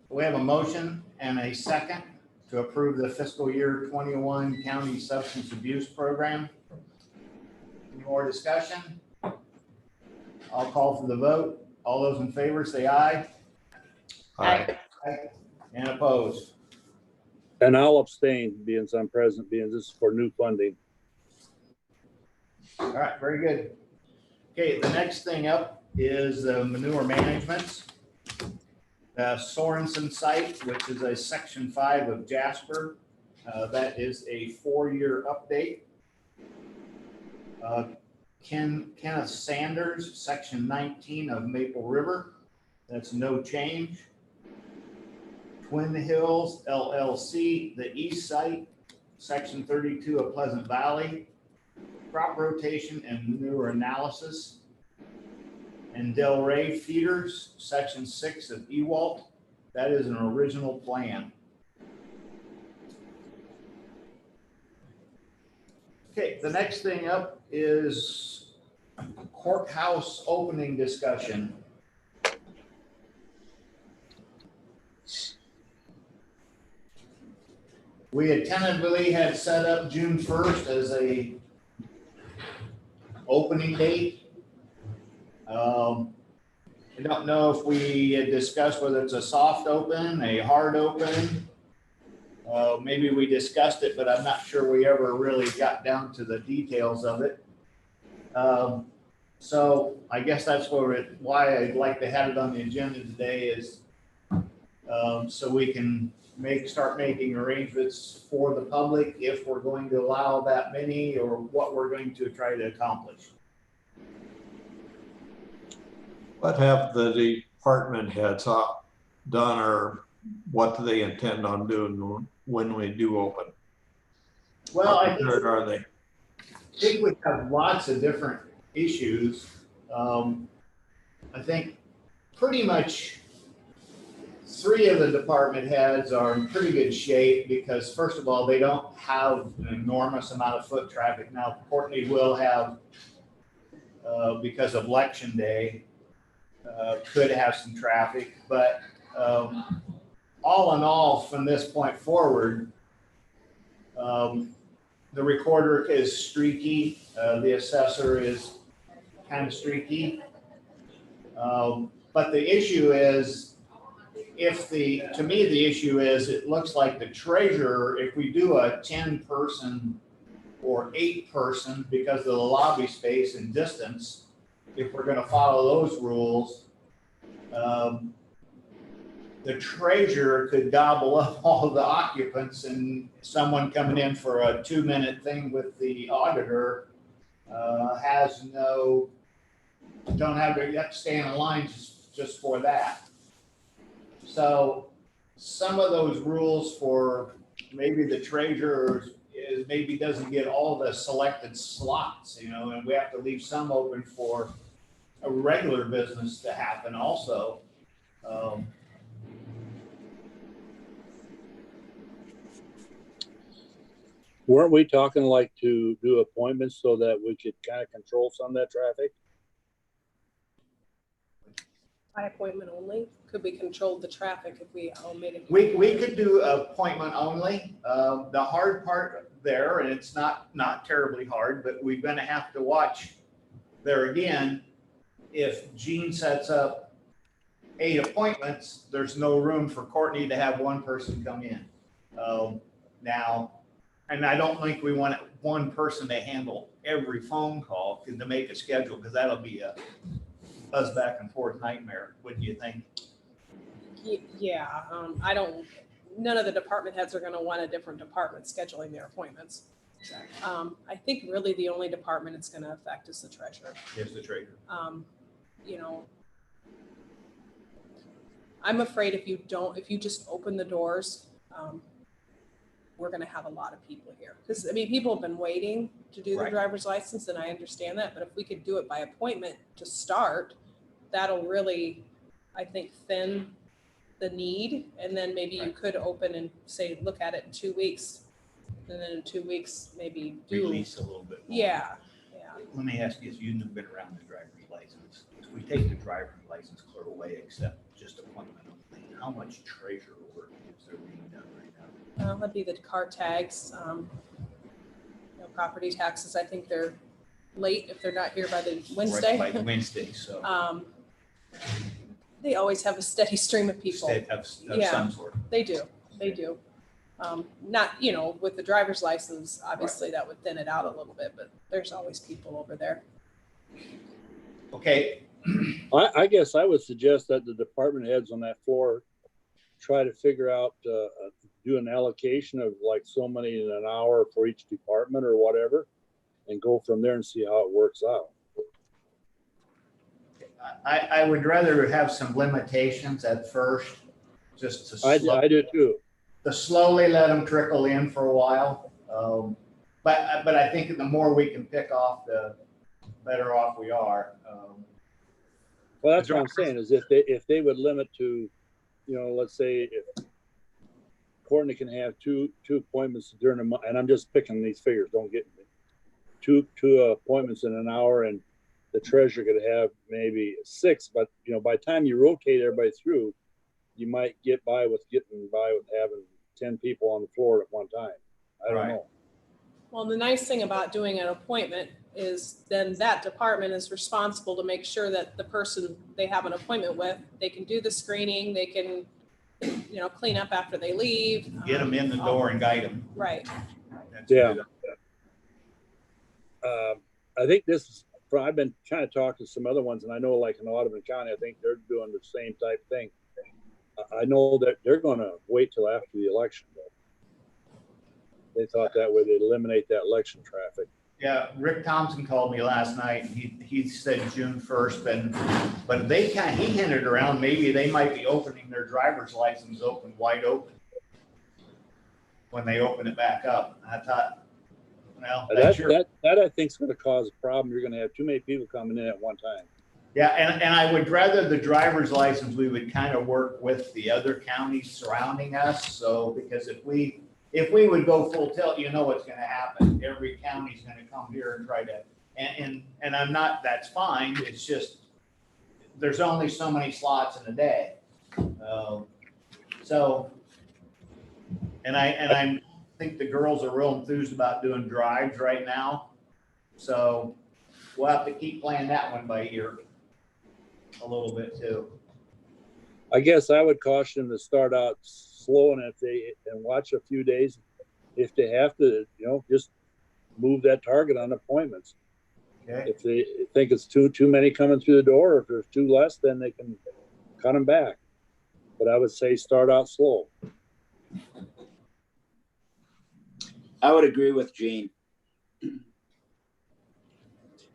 [SPEAKER 2] We have a motion and a second to approve the fiscal year 21 county substance abuse program. Any more discussion? I'll call for the vote. All those in favor say aye.
[SPEAKER 3] Aye.
[SPEAKER 2] And opposed.
[SPEAKER 1] And I'll abstain, being I'm present, being this is for new funding.
[SPEAKER 2] All right, very good. Okay, the next thing up is manure management. Sorensen site, which is a section 5 of Jasper. That is a 4-year update. Kenneth Sanders, Section 19 of Maple River. That's no change. Twin Hills LLC, the east site, Section 32 of Pleasant Valley. Crop rotation and manure analysis. And Del Rey Feeders, Section 6 of Ewalt. That is an original plan. Okay, the next thing up is courthouse opening discussion. We had tentatively had set up June 1st as a opening date. I don't know if we had discussed whether it's a soft open, a hard open. Maybe we discussed it, but I'm not sure we ever really got down to the details of it. So I guess that's why I'd like to have it on the agenda today is so we can start making arrangements for the public if we're going to allow that many or what we're going to try to accomplish.
[SPEAKER 8] What have the department heads done, or what do they intend on doing when we do open?
[SPEAKER 2] Well,
[SPEAKER 8] How prepared are they?
[SPEAKER 2] I think we have lots of different issues. I think pretty much 3 of the department heads are in pretty good shape because, first of all, they don't have an enormous amount of foot traffic. Now, Courtney will have, because of election day, could have some traffic, but all in all, from this point forward, the recorder is streaky, the assessor is kind of streaky. But the issue is, to me, the issue is it looks like the treasurer, if we do a 10-person or 8-person because of the lobby space and distance, if we're going to follow those rules, the treasurer could gobble up all the occupants, and someone coming in for a 2-minute thing with the auditor you have to stand in line just for that. So some of those rules for maybe the treasurer maybe doesn't get all the selected slots, and we have to leave some open for a regular business to happen also.
[SPEAKER 1] Weren't we talking like to do appointments so that we could kind of control some of that traffic?
[SPEAKER 6] By appointment only? Could we control the traffic if we all made it?
[SPEAKER 2] We could do appointment only. The hard part there, and it's not terribly hard, but we're going to have to watch there again. If Gene sets up 8 appointments, there's no room for Courtney to have 1 person come in. Now, and I don't think we want 1 person to handle every phone call to make a schedule, because that'll be a buzz back and forth nightmare. Wouldn't you think?
[SPEAKER 6] Yeah, none of the department heads are going to want a different department scheduling their appointments. I think really the only department it's going to affect is the treasurer.
[SPEAKER 2] Yes, the treasurer.
[SPEAKER 6] I'm afraid if you just open the doors, we're going to have a lot of people here. Because, people have been waiting to do the driver's license, and I understand that. But if we could do it by appointment to start, that'll really, I think, thin the need. And then maybe you could open and say, look at it in 2 weeks. And then in 2 weeks, maybe do.
[SPEAKER 2] Release a little bit more.
[SPEAKER 6] Yeah.
[SPEAKER 2] Let me ask you, if you've been around the driver's license, if we take the driver's license clear away, except just appointment only, how much treasurer work is there being done right now?
[SPEAKER 6] That'd be the car tags, property taxes. I think they're late if they're not here by the Wednesday.
[SPEAKER 2] Right, by Wednesday, so.
[SPEAKER 6] They always have a steady stream of people.
[SPEAKER 2] Of some sort.
[SPEAKER 6] They do. Not, with the driver's license, obviously that would thin it out a little bit, but there's always people over there.
[SPEAKER 2] Okay.
[SPEAKER 1] I guess I would suggest that the department heads on that floor try to figure out, do an allocation of like so many in an hour for each department or whatever, and go from there and see how it works out.
[SPEAKER 2] I would rather have some limitations at first, just to
[SPEAKER 1] I do too.
[SPEAKER 2] to slowly let them trickle in for a while. But I think the more we can pick off, the better off we are.
[SPEAKER 1] Well, that's what I'm saying, is if they would limit to, you know, let's say if Courtney can have two appointments during a month, and I'm just picking these figures, don't get me. Two appointments in an hour, and the treasurer could have maybe 6, but you know, by the time you rotate everybody through, you might get by with having 10 people on the floor at one time. I don't know.
[SPEAKER 6] Well, the nice thing about doing an appointment is then that department is responsible to make sure that the person they have an appointment with, they can do the screening, they can, you know, clean up after they leave.
[SPEAKER 2] Get them in the door and guide them.
[SPEAKER 6] Right.
[SPEAKER 1] Yeah. I think this is, I've been trying to talk to some other ones, and I know like in Audubon County, I think they're doing the same type thing. I know that they're going to wait till after the election, though. They thought that way they'd eliminate that election traffic.
[SPEAKER 2] Yeah, Rick Thompson called me last night. He said June 1st, but he hinted around maybe they might be opening their driver's license wide open when they open it back up. I thought, well,
[SPEAKER 1] that I think is going to cause a problem. You're going to have too many people coming in at one time.
[SPEAKER 2] Yeah, and I would rather the driver's license, we would kind of work with the other counties surrounding us. So, because if we would go full tilt, you know what's going to happen. Every county's going to come here and try to, and I'm not, that's fine. It's just, there's only so many slots in a day. And I think the girls are real enthused about doing drives right now. So we'll have to keep playing that one by ear a little bit too.
[SPEAKER 1] I guess I would caution them to start out slow, and watch a few days. If they have to, you know, just move that target on appointments.
[SPEAKER 2] Okay.
[SPEAKER 1] If they think it's too many coming through the door, or if there's too less, then they can cut them back. But I would say start out slow.
[SPEAKER 4] I would agree with Gene.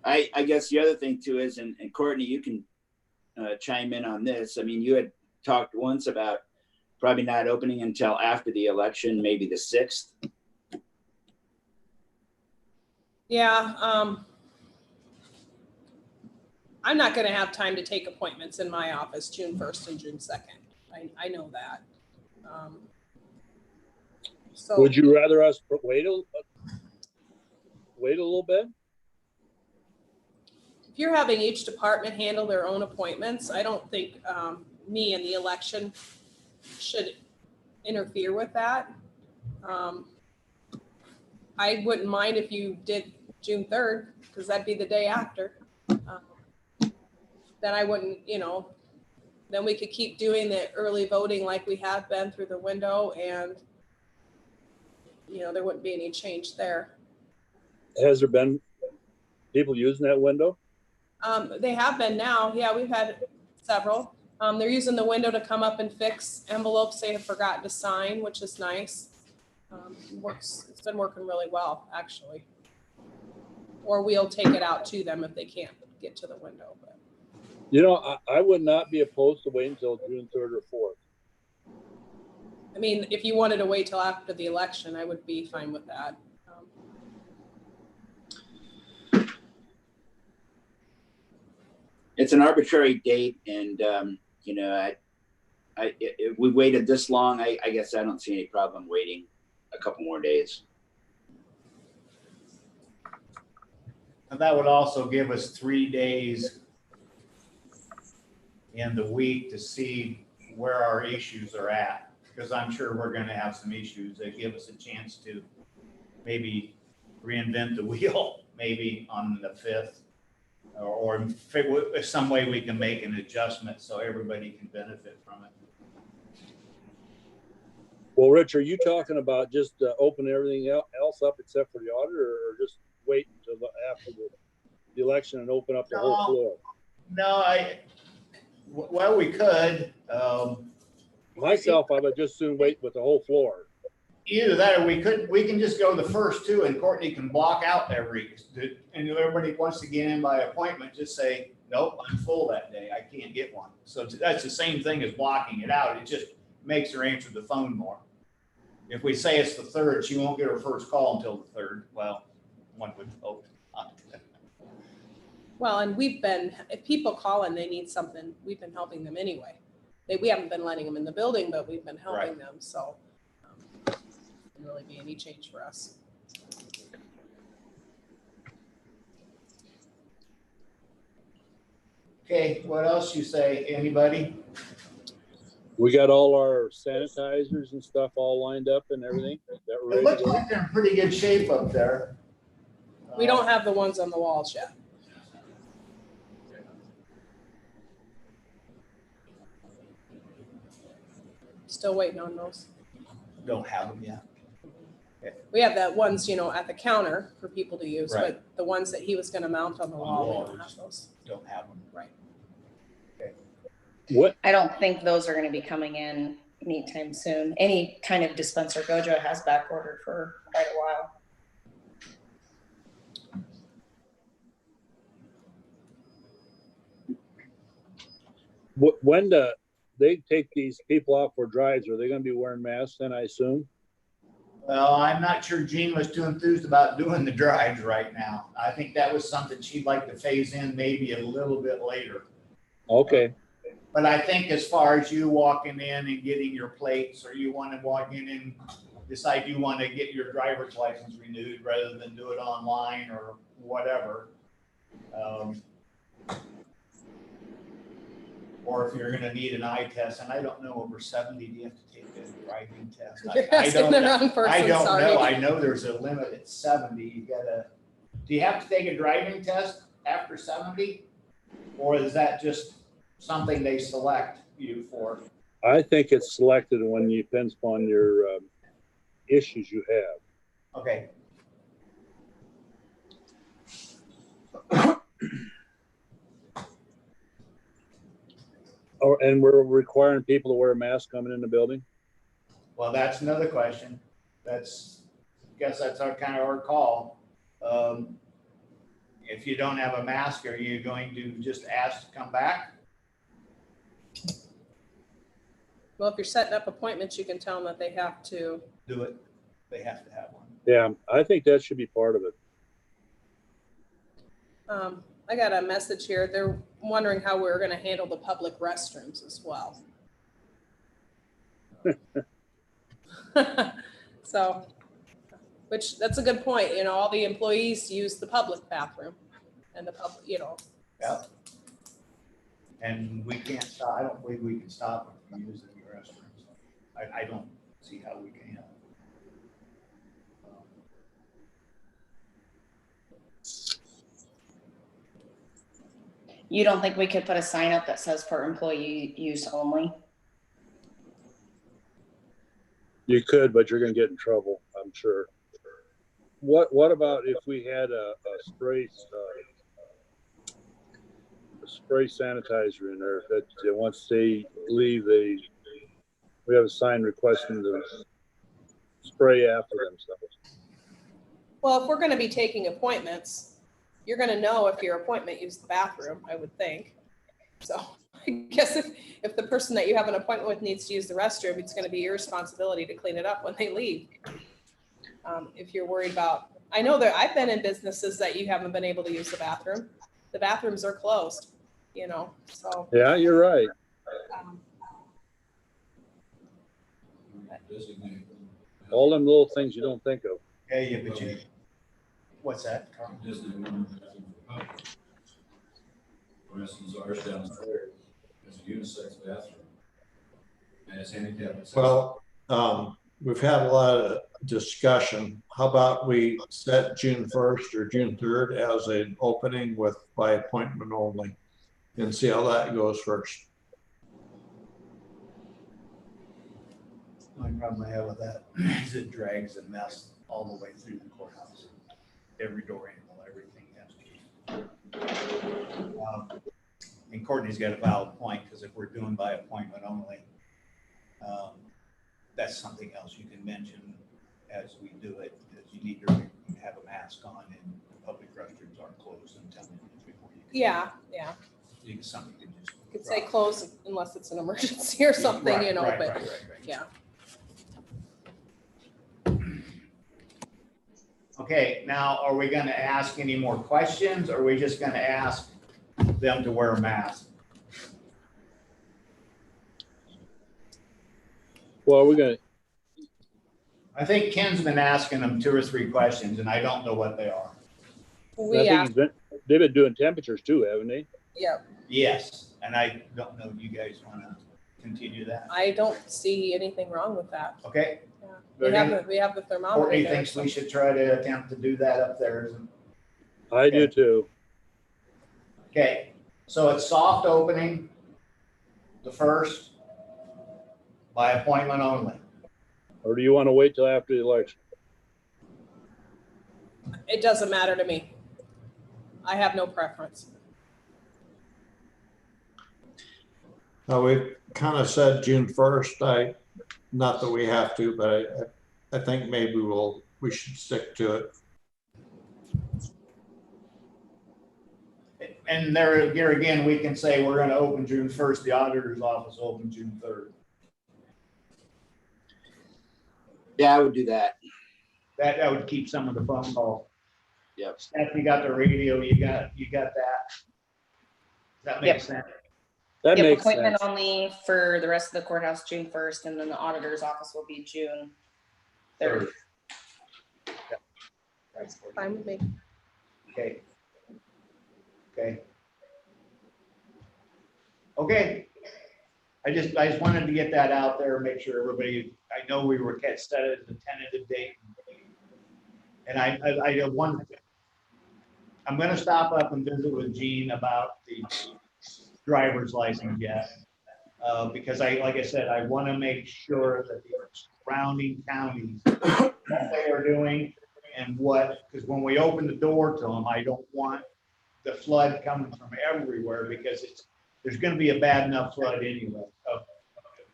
[SPEAKER 4] I guess the other thing too is, and Courtney, you can chime in on this. I mean, you had talked once about probably not opening until after the election, maybe the 6th.
[SPEAKER 6] Yeah. I'm not going to have time to take appointments in my office June 1st and June 2nd. I know that. So
[SPEAKER 1] Would you rather us wait a little bit?
[SPEAKER 6] if you're having each department handle their own appointments, I don't think me and the election should interfere with that. I wouldn't mind if you did June 3rd, because that'd be the day after. Then I wouldn't, you know, then we could keep doing the early voting like we have been through the window, and, you know, there wouldn't be any change there.
[SPEAKER 1] Has there been people using that window?
[SPEAKER 6] They have been now. Yeah, we've had several. They're using the window to come up and fix envelopes they have forgotten to sign, which is nice. It's been working really well, actually. Or we'll take it out to them if they can't get to the window. But.
[SPEAKER 1] You know, I would not be opposed to waiting until June 3rd or 4th.
[SPEAKER 6] I mean, if you wanted to wait till after the election, I would be fine with that.
[SPEAKER 4] It's an arbitrary date, and you know, if we waited this long, I guess I don't see any problem waiting a couple more days.
[SPEAKER 2] And that would also give us 3 days in the week to see where our issues are at, because I'm sure we're going to have some issues that give us a chance to maybe reinvent the wheel, maybe on the 5th. Or if some way we can make an adjustment so everybody can benefit from it.
[SPEAKER 1] Well, Rich, are you talking about just open everything else up except for the auditor, or just wait until after the election and open up the whole floor?
[SPEAKER 2] No, well, we could.
[SPEAKER 1] Myself, I would just soon wait with the whole floor.
[SPEAKER 2] Either that, or we can just go the first two and Courtney can block out and everybody wants to get in by appointment, just say, nope, I'm full that day. I can't get one. So that's the same thing as blocking it out. It just makes her answer the phone more. If we say it's the third, she won't get her first call until the third. Well, one would hope not.
[SPEAKER 6] Well, and if people call and they need something, we've been helping them anyway. We haven't been letting them in the building, but we've been helping
[SPEAKER 2] Right.
[SPEAKER 6] them, so it wouldn't really be any change for us.
[SPEAKER 2] Okay, what else you say? Anybody?
[SPEAKER 1] We got all our sanitizers and stuff all lined up and everything. That we're
[SPEAKER 2] It
[SPEAKER 1] ready
[SPEAKER 2] looks
[SPEAKER 1] to go?
[SPEAKER 2] like they're in pretty good shape up there.
[SPEAKER 6] We don't have the ones on the walls yet. Still waiting on those.
[SPEAKER 2] Don't have them yet.
[SPEAKER 6] We have the ones, at the counter for people to use,
[SPEAKER 2] Right.
[SPEAKER 6] but the ones that he was gonna mount on the wall, we
[SPEAKER 2] wall,
[SPEAKER 6] don't have those.
[SPEAKER 2] Don't have them.
[SPEAKER 6] Right.
[SPEAKER 1] What,
[SPEAKER 3] I don't think those are gonna be coming in anytime soon. Any kind of dispenser, Gojo has back ordered for quite a while.
[SPEAKER 1] when they take these people out for drives, are they gonna be wearing masks then, I assume?
[SPEAKER 2] Well, I'm not sure Jean was too enthused about doing the drives right now. I think that was something she'd like to phase in maybe a little bit later.
[SPEAKER 1] Okay,
[SPEAKER 2] But I think as far as you walking in and getting your plates, or you want to walk in and decide you want to get your driver's license renewed rather than do it online or whatever. Or if you're gonna need an eye test, and I don't know, over 70, do you have to take a driving test?
[SPEAKER 6] You're
[SPEAKER 2] I
[SPEAKER 6] asking
[SPEAKER 2] don't
[SPEAKER 6] the
[SPEAKER 2] know.
[SPEAKER 6] wrong person,
[SPEAKER 2] I don't
[SPEAKER 6] sorry.
[SPEAKER 2] know. I know there's a limit at 70. You gotta, do you have to take a driving test after 70? Or is that just something they select you for?
[SPEAKER 1] I think it's selected when you depends upon your issues you have.
[SPEAKER 2] Okay.
[SPEAKER 1] And we're requiring people to wear a mask coming in the building?
[SPEAKER 2] Well, that's another question. Guess that's our kind of our call. If you don't have a mask, are you going to just ask to come back?
[SPEAKER 6] Well, if you're setting up appointments, you can tell them that they have to.
[SPEAKER 2] Do it. They have to have one.
[SPEAKER 1] Yeah, I think that should be part of it.
[SPEAKER 6] I got a message here. They're wondering how we're gonna handle the public restrooms as well. So, that's a good point. All the employees use the public bathroom and the public,
[SPEAKER 2] Yeah. And we can't stop, I don't believe we can stop them from using the restrooms. I don't see how we can.
[SPEAKER 3] You don't think we could put a sign up that says for employee use only?
[SPEAKER 1] You could, but you're gonna get in trouble, I'm sure. What about if we had a spray sanitizer in there that once they leave, we have a sign requesting to spray after themselves.
[SPEAKER 6] Well, if we're gonna be taking appointments, you're gonna know if your appointment used the bathroom, I would think. So I guess if the person that you have an appointment with needs to use the restroom, it's gonna be your responsibility to clean it up when they leave. If you're worried about, I know that I've been in businesses that you haven't been able to use the bathroom. The bathrooms are closed, so.
[SPEAKER 1] Yeah, you're right. All them little things you don't think of.
[SPEAKER 2] Yeah, but what's that?
[SPEAKER 10] For instance, ours downstairs is a unisex bathroom. And it's handicapped.
[SPEAKER 8] Well, we've had a lot of discussion. How about we set June 1st or June 3rd as an opening by appointment only and see how that goes first.
[SPEAKER 2] The only problem I have with that is it drags a mess all the way through the courthouse. Every door handle, everything has to be. And Courtney's got a valid point, because if we're doing by appointment only, that's something else you can mention as we do it, is you need to have a mask on and the public restrooms aren't closed until before you.
[SPEAKER 6] Yeah.
[SPEAKER 2] Something to just.
[SPEAKER 6] You could say close unless it's an emergency or something,
[SPEAKER 2] Right,
[SPEAKER 6] you know,
[SPEAKER 2] right,
[SPEAKER 6] but
[SPEAKER 2] right, right, right.
[SPEAKER 6] yeah.
[SPEAKER 2] Okay, now are we gonna ask any more questions or are we just gonna ask them to wear a mask?
[SPEAKER 1] Well, we're gonna,
[SPEAKER 2] I think Ken's been asking them 2 or 3 questions and I don't know what they are.
[SPEAKER 1] I
[SPEAKER 6] We
[SPEAKER 1] think
[SPEAKER 6] asked,
[SPEAKER 1] they've been doing temperatures too, haven't they?
[SPEAKER 6] yeah,
[SPEAKER 2] Yes, and I don't know if you guys wanna continue that.
[SPEAKER 6] I don't see anything wrong with that.
[SPEAKER 2] Okay,
[SPEAKER 6] Yeah.
[SPEAKER 2] They're gonna-
[SPEAKER 6] We have the thermometer
[SPEAKER 2] Courtney
[SPEAKER 6] there,
[SPEAKER 2] thinks
[SPEAKER 6] so-
[SPEAKER 2] we should try to attempt to do that up there.
[SPEAKER 1] I do too.
[SPEAKER 2] Okay, so it's soft opening, the first, by appointment only.
[SPEAKER 1] Or do you want to wait till after the election?
[SPEAKER 6] It doesn't matter to me. I have no preference.
[SPEAKER 8] We kind of said June 1st. Not that we have to, but I think maybe we should stick to it.
[SPEAKER 2] And there, here again, we can say we're gonna open June 1st, the auditor's office will open June 3rd.
[SPEAKER 4] Yeah, I would do that.
[SPEAKER 2] That would keep some of the phone calls.
[SPEAKER 4] Yep.
[SPEAKER 2] Steph, you got the radio, you got that. That makes sense.
[SPEAKER 1] That
[SPEAKER 3] Yep,
[SPEAKER 1] makes
[SPEAKER 3] appointment
[SPEAKER 1] sense.
[SPEAKER 3] only for the rest of the courthouse, June 1st, and then the auditor's office will be June 3rd.
[SPEAKER 6] That's fine with me.
[SPEAKER 2] Okay. Okay. I just wanted to get that out there, make sure everybody, I know we were set as a tentative date. And I I'm gonna stop up and visit with Gene about the driver's license yet. Because like I said, I want to make sure that the surrounding counties, what they are doing and because when we open the door to them, I don't want the flood coming from everywhere because there's going to be a bad enough flood anyway of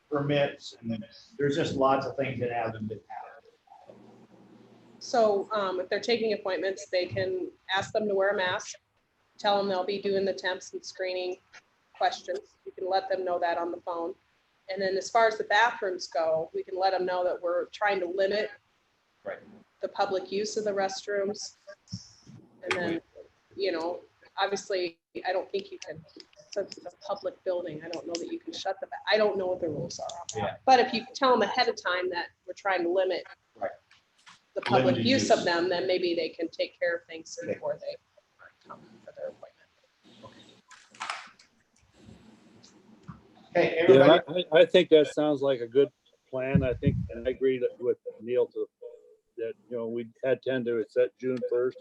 [SPEAKER 2] permits and there's just lots of things that haven't been happening.
[SPEAKER 6] So if they're taking appointments, they can ask them to wear a mask, tell them they'll be doing the temps and screening questions. You can let them know that on the phone. And then as far as the bathrooms go, we can let them know that we're trying to limit the public use of the restrooms. And then, obviously, I don't think you can, since it's a public building, I don't know that you can shut I don't know what the rules are on that.
[SPEAKER 2] Yeah.
[SPEAKER 6] But if you tell them ahead of time that we're trying to limit the public
[SPEAKER 2] Limited
[SPEAKER 6] use
[SPEAKER 2] use.
[SPEAKER 6] of them, then maybe they can take care of things before they come for their appointment.
[SPEAKER 2] Okay,
[SPEAKER 1] Yeah,
[SPEAKER 2] everybody.
[SPEAKER 1] I think that sounds like a good plan. I think, and I agree with Neil that, we had tended to set June 1st.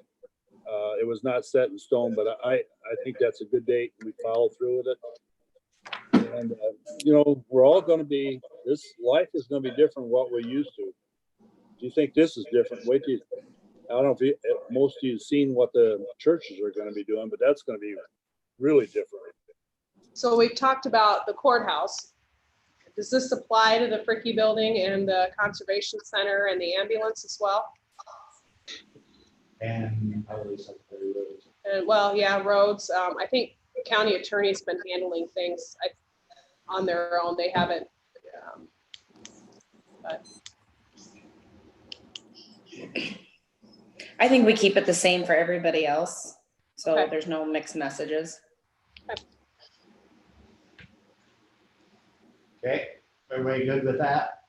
[SPEAKER 1] It was not set in stone, but I think that's a good date. We follow through with it. And, we're all going to this life is going to be different than what we're used to. Do you think this is different? Wait till I don't know if most of you have seen what the churches are going to be doing, but that's going to be really different.
[SPEAKER 6] So we've talked about the courthouse. Does this apply to the Fricky building and the conservation center and the ambulance as well?
[SPEAKER 2] And probably secretary roads.
[SPEAKER 6] And roads. I think the county attorney's been handling things on their own. They haven't. But
[SPEAKER 3] I think we keep it the same for everybody else, so
[SPEAKER 6] Okay.
[SPEAKER 3] there's no mixed messages.
[SPEAKER 2] Okay, everybody good with that?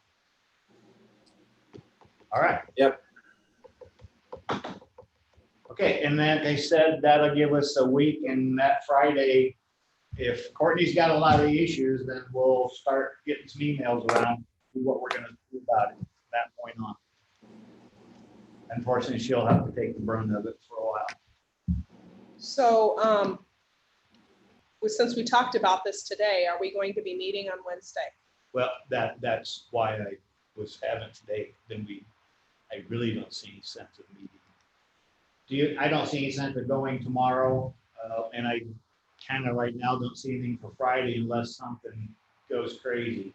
[SPEAKER 2] All right.
[SPEAKER 4] Yep.
[SPEAKER 2] Okay, and then they said that'll give us a week, and that Friday, if Courtney's got a lot of issues, then we'll start getting some emails around, see what we're gonna do about it from that point on. Unfortunately, she'll have to take the brunt of it for a while.
[SPEAKER 6] so, since we talked about this today, are we going to be meeting on Wednesday?
[SPEAKER 2] Well, that's why I was having today, I really don't see any sense of meeting. I don't see any sense of going tomorrow, and I kind of right now don't see anything for Friday unless something goes crazy.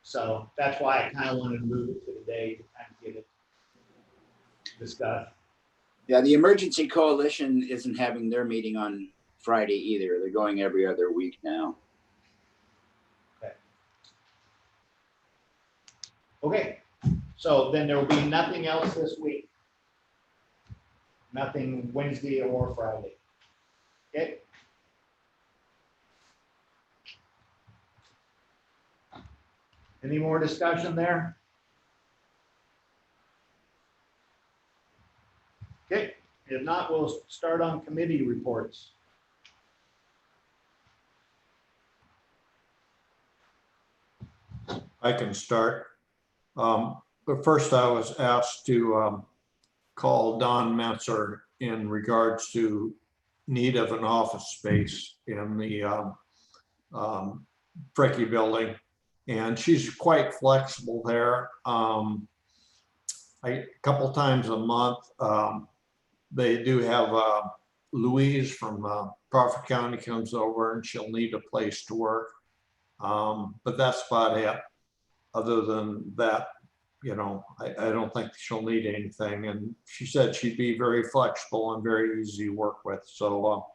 [SPEAKER 2] So that's why I kind of wanted to move it to today to kind of get it discussed.
[SPEAKER 4] Yeah, the Emergency Coalition isn't having their meeting on Friday either. They're going every other week now.
[SPEAKER 2] Okay, so then there will be nothing else this week. Nothing Wednesday or Friday. Okay. Any more discussion there? Okay, if not, we'll start on committee reports.
[SPEAKER 8] I can start. But first I was asked to call Don Metzer in regards to need of an office space in the Fricky building. And she's quite flexible there. A couple times a month, they do have Louise from Crawford County comes over and she'll need a place to work. But that's about it. Other than that, you know, I don't think she'll need anything. And she said she'd be very flexible and very easy to work with. So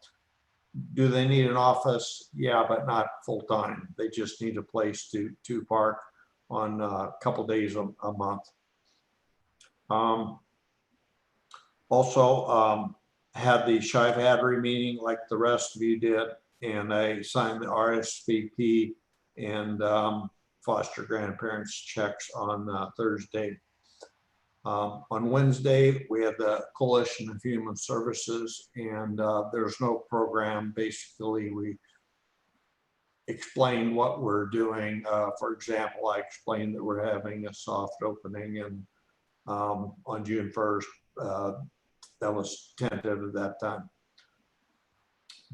[SPEAKER 8] do they need an office? Yeah, but not full time. They just need a place to park on a couple days a month. Also had the Shive Hattery meeting like the rest of you did, and I signed the RSVP and foster grandparents checks on Thursday. On Wednesday, we had the Coalition of Human Services, and there's no program. Basically, we explained what we're doing. For example, I explained that we're having a soft opening and on June 1st. That was tentative at that time.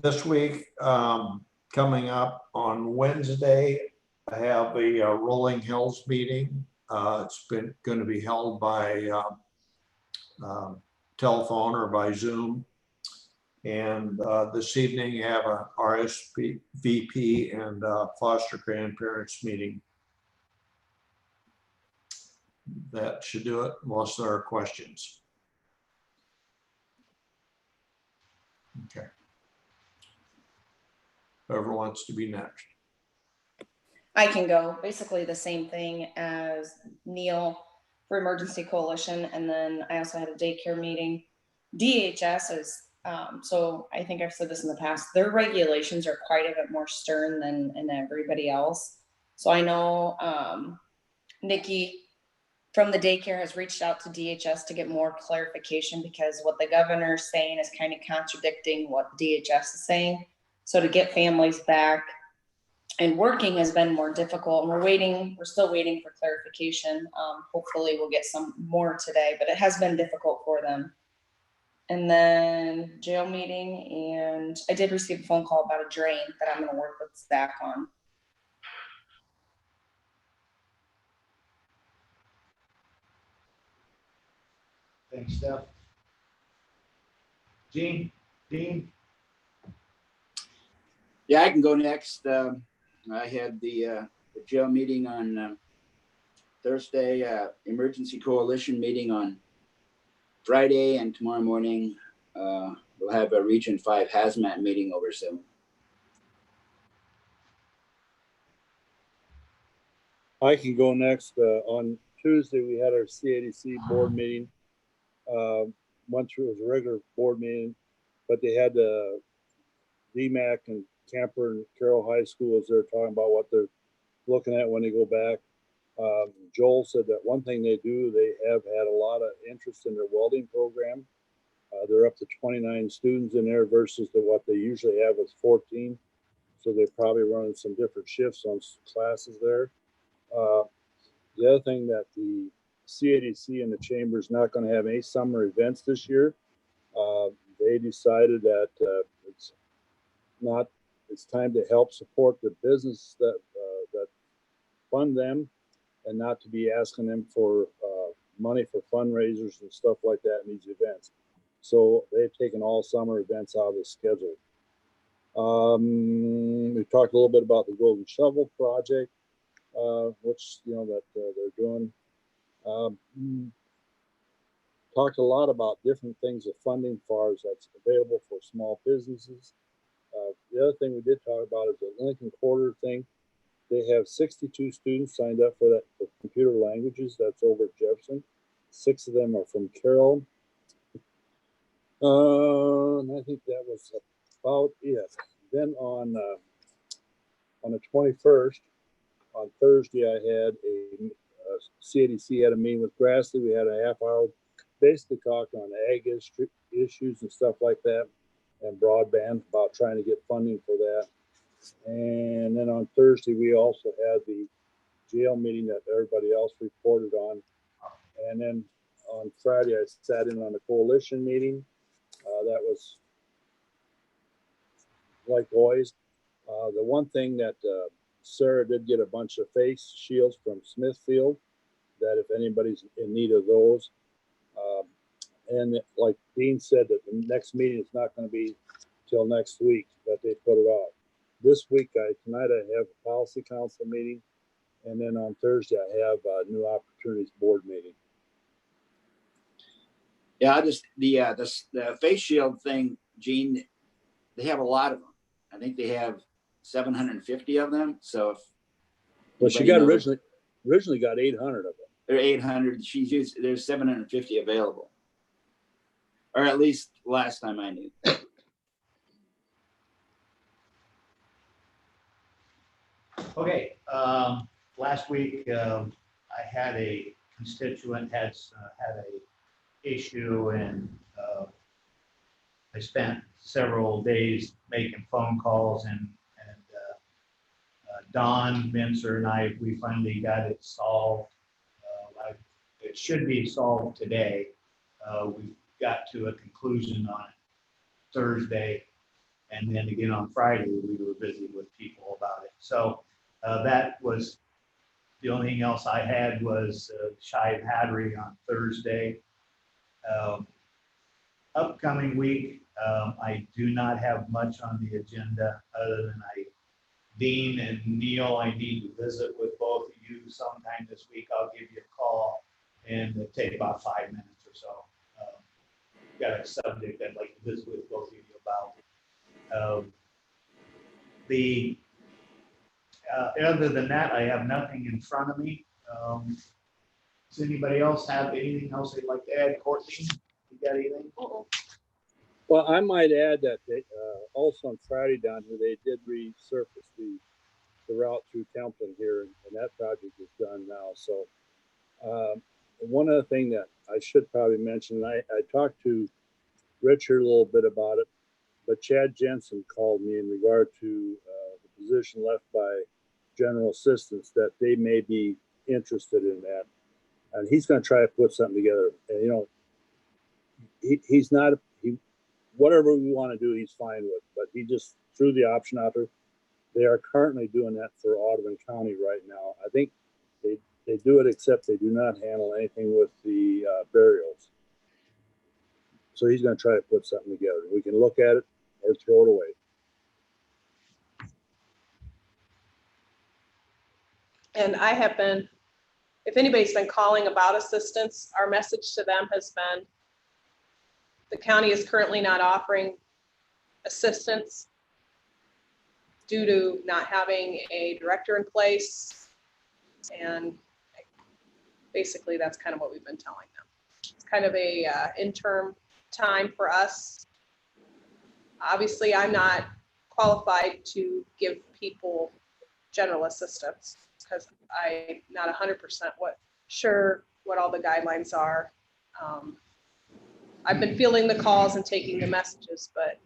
[SPEAKER 8] This week, coming up on Wednesday, I have a Rolling Hills meeting. It's going to be held by telephone or by Zoom. And this evening, I have a RSVP and foster grandparents meeting. That should do it, unless there are questions. Okay. Whoever wants to be next.
[SPEAKER 3] I can go. Basically the same thing as Neil for Emergency Coalition. And then I also had a daycare meeting. DHS is, so I think I've said this in the past, their regulations are quite a bit more stern than everybody else. So I know Nikki from the daycare has reached out to DHS to get more clarification because what the governor's saying is kind of contradicting what DHS is saying. So to get families back and working has been more difficult, and we're still waiting for clarification. Hopefully we'll get some more today, but it has been difficult for them. And then jail meeting, and I did receive a phone call about a drain that I'm gonna work with Zach on.
[SPEAKER 2] Thanks, Steph. Dean?
[SPEAKER 4] Yeah, I can go next. I had the jail meeting on Thursday, Emergency Coalition meeting on Friday, and tomorrow morning we'll have a Region 5 hazmat meeting over Zoom.
[SPEAKER 1] I can go next. On Tuesday, we had our CADC board meeting. Went through, it was a regular board meeting, but they had DMAC and Camper and Carroll High School as they're talking about what they're looking at when they go back. Joel said that one thing they do, they have had a lot of interest in their welding program. They're up to 29 students in there versus what they usually have is 14. So they're probably running some different shifts on classes there. The other thing that the CADC and the chamber is not going to have any summer events this year. They decided that it's time to help support the business that fund them, and not to be asking them for money for fundraisers and stuff like that in these events. So they've taken all summer events out of the schedule. We talked a little bit about the Golden Shovel project. which, that they're doing. Talked a lot about different things of funding far as that's available for small businesses. The other thing we did talk about is the Lincoln Quarter thing. They have 62 students signed up for that for computer languages. That's over at Jefferson. 6 of them are from Carroll. And I think that was about it. Then on the 21st, on Thursday, I had a CADC had a meeting with Grassley. We had a half hour basically talking on ag issues and stuff like that, and broadband, about trying to get funding for that. And then on Thursday, we also had the jail meeting that everybody else reported on. And then on Friday, I sat in on the coalition meeting. That was like always. The one thing that Sarah did get a bunch of face shields from Smithfield, that if anybody's in need of those. And like Dean said, that the next meeting is not going to be till next week, that they put it off. This week, tonight I have a policy council meeting, and then on Thursday I have a new opportunities board meeting.
[SPEAKER 4] Yeah, I just the face shield thing, Gene, they have a lot of them. I think they have 750 of them. So if
[SPEAKER 1] well, she got originally got 800 of them.
[SPEAKER 4] There are 800. There's 750 available, or at least last time I knew.
[SPEAKER 2] Okay, last week, I had a constituent had a issue, and I spent several days making phone calls, and Don Mincer and I, we finally got it solved. It should be solved today. We got to a conclusion on Thursday, and then again on Friday, we were busy with people about it. So that was the only thing else I had was Shive Hattery on Thursday. Upcoming week, I do not have much on the agenda other than Dean and Neil, I need to visit with both of you sometime this week. I'll give you a call, and it'll take about 5 minutes or so. Got a subject I'd like to visit with both of you about. Other than that, I have nothing in front of me. Does anybody else have anything else they'd like to add? Courtney, you got anything?
[SPEAKER 1] Well, I might add that they, also on Friday down here, they did resurface the route through Templin here, and that project is done now. So one other thing that I should probably mention, I talked to Richard a little bit about it, but Chad Jensen called me in regard to the position left by general assistants, that they may be interested in that. And he's going to try to put something together. And, he's not, whatever we want to do, he's fine with, but he just threw the option out there. They are currently doing that for Audubon County right now. I think they do it, except they do not handle anything with the burials. So he's going to try to put something together. We can look at it or throw it away.
[SPEAKER 6] And I have been, if anybody's been calling about assistance, our message to them has been, the county is currently not offering assistance due to not having a director in place. And basically that's kind of what we've been telling them. It's kind of a interim time for us. Obviously, I'm not qualified to give people general assistance because I'm not 100% sure what all the guidelines are. I've been fielding the calls and taking the messages, but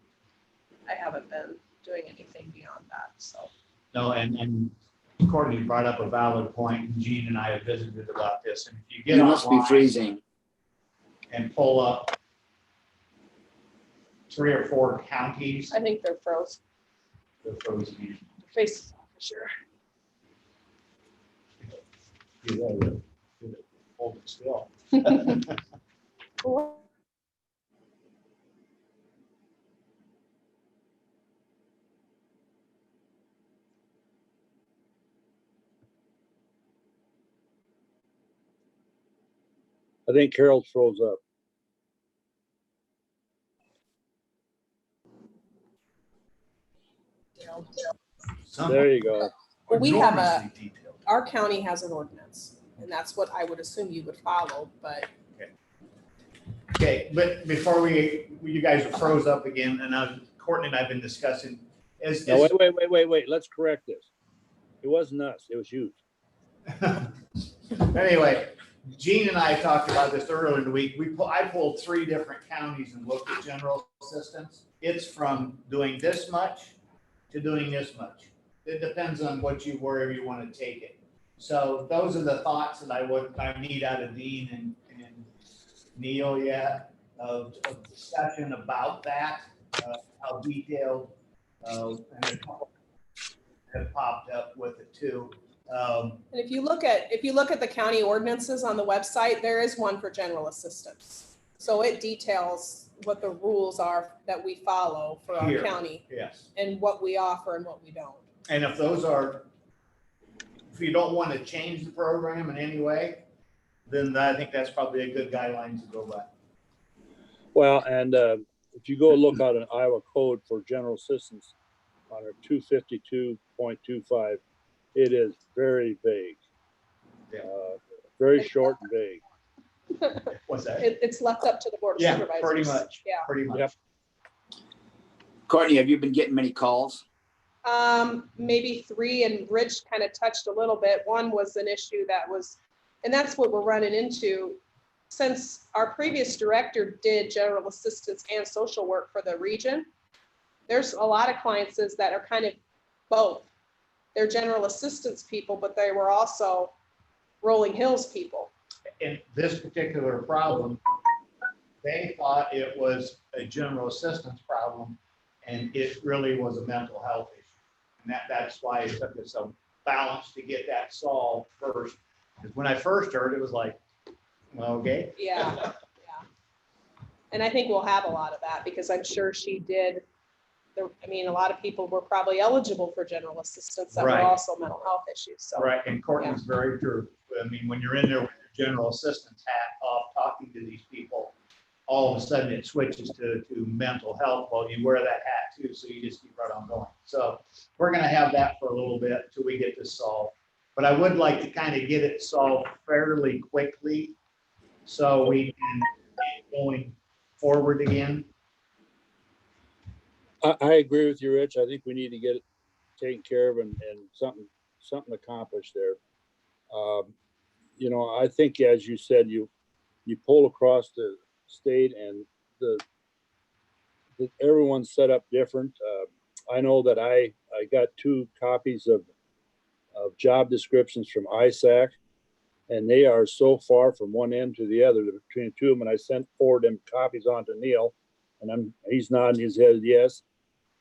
[SPEAKER 6] I haven't been doing anything beyond that. So
[SPEAKER 2] No, and Courtney brought up a valid point, and Gene and I have visited about this. And if you get
[SPEAKER 4] It must be
[SPEAKER 2] online
[SPEAKER 4] freezing.
[SPEAKER 2] and pull up 3 or 4 counties,
[SPEAKER 6] I think they're froze.
[SPEAKER 2] they're frozen.
[SPEAKER 6] Face for sure.
[SPEAKER 2] Hold it still.
[SPEAKER 6] Cool.
[SPEAKER 1] I think Carroll froze up. There you go.
[SPEAKER 6] Well, we have
[SPEAKER 2] Enormously detailed.
[SPEAKER 6] our county has an ordinance, and that's what I would assume you would follow, but
[SPEAKER 2] Okay, but before you guys froze up again, and Courtney and I've been discussing,
[SPEAKER 1] No, wait. Let's correct this. It wasn't us. It was you.
[SPEAKER 2] Anyway, Gene and I talked about this earlier in the week. I pulled 3 different counties and looked at general assistance. It's from doing this much to doing this much. It depends on wherever you want to take it. So those are the thoughts that I need out of Dean and Neil yet of discussion about that, how detailed, and a couple have popped up with it too.
[SPEAKER 6] and if you look at the county ordinances on the website, there is one for general assistance. So it details what the rules are that we follow for our
[SPEAKER 2] Here.
[SPEAKER 6] county
[SPEAKER 2] Yes.
[SPEAKER 6] and what we offer and what we don't.
[SPEAKER 2] And if you don't want to change the program in any way, then I think that's probably a good guideline to go by.
[SPEAKER 1] Well, and if you go look out an Iowa code for general assistance on our 252.25, it is very vague.
[SPEAKER 2] Yeah.
[SPEAKER 1] Very short and vague.
[SPEAKER 2] What's that?
[SPEAKER 6] It's left up to the board of
[SPEAKER 2] Yeah,
[SPEAKER 6] supervisors.
[SPEAKER 2] pretty much.
[SPEAKER 6] Yeah.
[SPEAKER 2] Pretty much.
[SPEAKER 1] Yep.
[SPEAKER 4] Courtney, have you been getting many calls?
[SPEAKER 6] Maybe 3, and Rich kind of touched a little bit. One was an issue and that's what we're running into. Since our previous director did general assistance and social work for the region, there's a lot of clients that are kind of both. They're general assistance people, but they were also Rolling Hills people.
[SPEAKER 2] In this particular problem, they thought it was a general assistance problem, and it really was a mental health issue. And that's why it took us a balance to get that solved first. Because when I first heard, it was like, well, okay.
[SPEAKER 6] Yeah, yeah. And I think we'll have a lot of that because I'm sure she did. A lot of people were probably eligible for general assistance that were
[SPEAKER 2] Right.
[SPEAKER 6] also mental health issues. So
[SPEAKER 2] Right, and Courtney's very true. I mean, when you're in there with your general assistance hat off talking to these people, all of a sudden it switches to mental health. Well, you wear that hat too, so you just keep right on going. So we're gonna have that for a little bit till we get this solved. But I would like to kind of get it solved fairly quickly so we can get going forward again.
[SPEAKER 1] I agree with you, Rich. I think we need to get it taken care of and something accomplished there. I think, as you said, you pull across the state and everyone's set up different. I know that I got 2 copies of job descriptions from ISAC, and they are so far from one end to the other between the 2 of them. And I sent 4 of them copies on to Neil, and he's nodding his head yes,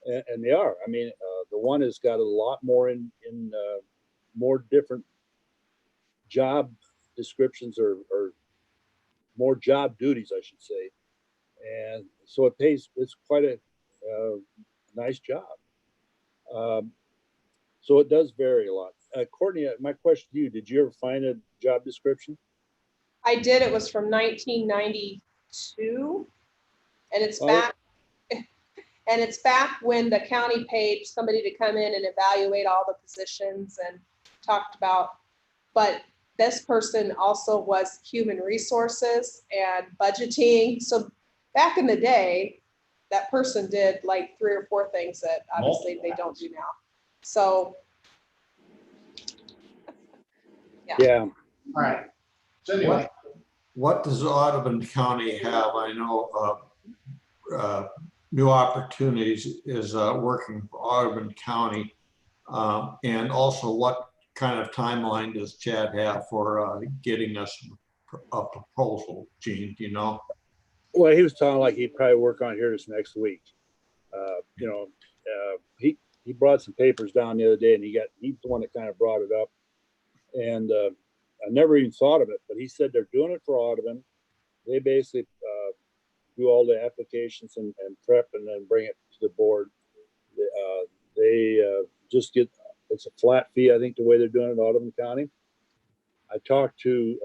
[SPEAKER 1] and they are. I mean, the one has got a lot more in more different job descriptions or more job duties, I should say. And so it's quite a nice job. So it does vary a lot. Courtney, my question to you, did you ever find a job description?
[SPEAKER 6] I did. It was from 1992, and it's
[SPEAKER 1] Oh.
[SPEAKER 6] back. And it's back when the county paid somebody to come in and evaluate all the positions and talked about, but this person also was human resources and budgeting. So back in the day, that person did like 3 or 4 things that obviously they don't do now. So.
[SPEAKER 1] Yeah.
[SPEAKER 2] All right. So anyway,
[SPEAKER 8] What does Audubon County have? I know New Opportunities is working for Audubon County. And also, what kind of timeline does Chad have for getting us a proposal, Gene, do you know?
[SPEAKER 1] Well, he was telling like he'd probably work on here this next week. He brought some papers down the other day, and he's the one that kind of brought it up. And I never even thought of it, but he said they're doing it for Audubon. They basically do all the applications and prep and then bring it to the board. They just it's a flat fee, I think, the way they're doing it in Audubon County. I talked to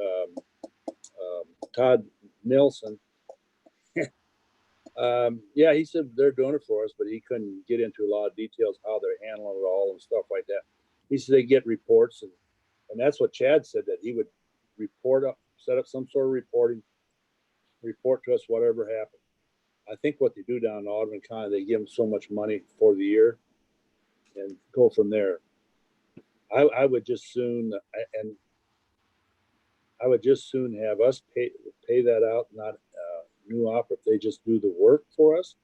[SPEAKER 1] Todd Nilsson. Yeah, he said they're doing it for us, but he couldn't get into a lot of details how they're handling it all and stuff like that. He said they get reports, and that's what Chad said, that he would set up some sort of report to us whatever happened. I think what they do down in Audubon County, they give them so much money for the year and go from there. I would just soon have us pay that out, not New Op, if they just do the work for us.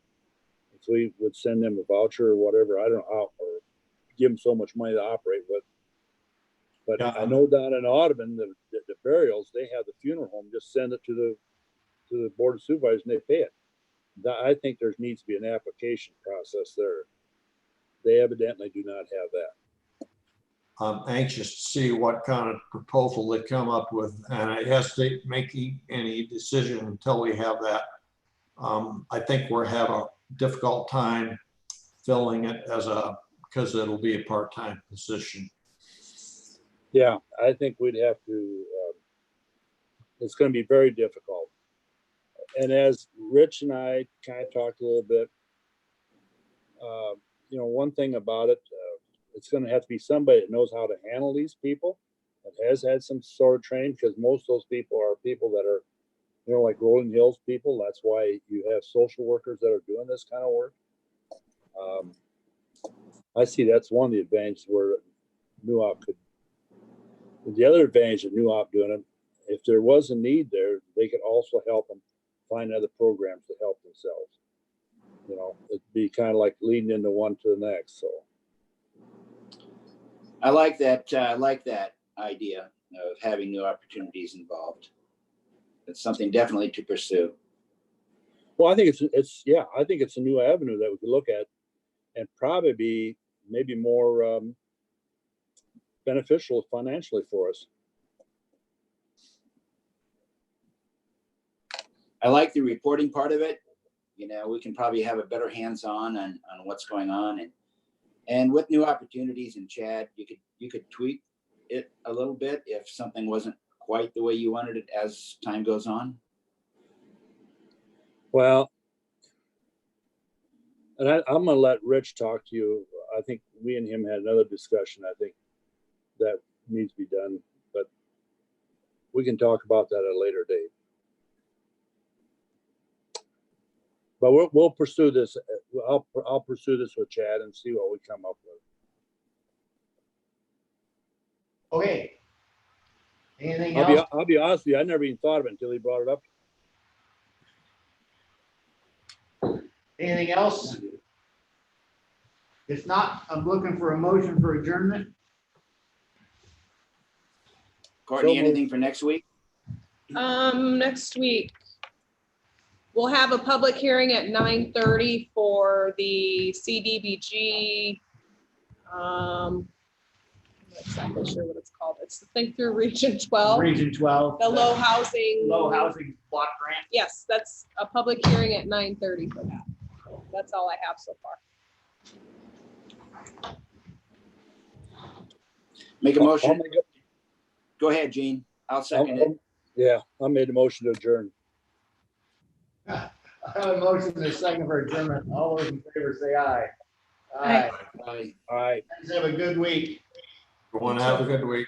[SPEAKER 1] If we would send them a voucher or whatever, I don't know how, or give them so much money to operate with. But
[SPEAKER 8] Yeah.
[SPEAKER 1] I know down in Audubon, the burials, they have the funeral home, just send it to the Board of Supervisors and they pay it. I think there needs to be an application process there. They evidently do not have that.
[SPEAKER 8] I'm anxious to see what kind of proposal they come up with, and I hesitate making any decision until we have that. I think we're having a difficult time filling it because it'll be a part-time position.
[SPEAKER 1] Yeah, I think we'd have to, it's going to be very difficult. And as Rich and I kind of talked a little bit, one thing about it, it's going to have to be somebody that knows how to handle these people, that has had some sort of training, because most of those people are people that are, like Rolling Hills people. That's why you have social workers that are doing this kind of work. I see that's one of the advantages where New Op could. The other advantage of New Op doing it, if there was a need there, they could also help them find other programs to help themselves. It'd be kind of like leading into one to the next. So
[SPEAKER 4] I like that. I like that idea of having new opportunities involved. It's something definitely to pursue.
[SPEAKER 1] Well, I think I think it's a new avenue that we could look at, and probably be maybe more beneficial financially for us.
[SPEAKER 4] I like the reporting part of it. We can probably have a better hands-on on what's going on, and with new opportunities. And Chad, you could tweak it a little bit if something wasn't quite the way you wanted it as time goes on.
[SPEAKER 1] Well, and I'm going to let Rich talk to you. I think we and him had another discussion. I think that needs to be done, but we can talk about that at a later date. But we'll pursue this. I'll pursue this with Chad and see what we come up with.
[SPEAKER 2] Okay. Anything else?
[SPEAKER 1] I'll be honest with you. I never even thought of it until he brought it up.
[SPEAKER 2] Anything else? If not, I'm looking for a motion for adjournment.
[SPEAKER 4] Courtney, anything for next week?
[SPEAKER 6] Next week, we'll have a public hearing at 9:30 for the CDBG. I'm not exactly sure what it's called. It's the Think Through Region 12.
[SPEAKER 2] Region 12.
[SPEAKER 6] The low housing
[SPEAKER 2] block grant.
[SPEAKER 6] Yes, that's a public hearing at 9:30 for that. That's all I have so far.
[SPEAKER 4] Make a motion. Go ahead, Gene. I'll second it.
[SPEAKER 1] Yeah, I made a motion to adjourn.
[SPEAKER 2] I have a motion and a second for adjournment. All those in favor say aye. Aye.
[SPEAKER 4] Bye.
[SPEAKER 1] All right.
[SPEAKER 2] Guys, have a good week.
[SPEAKER 8] Everyone have a good week.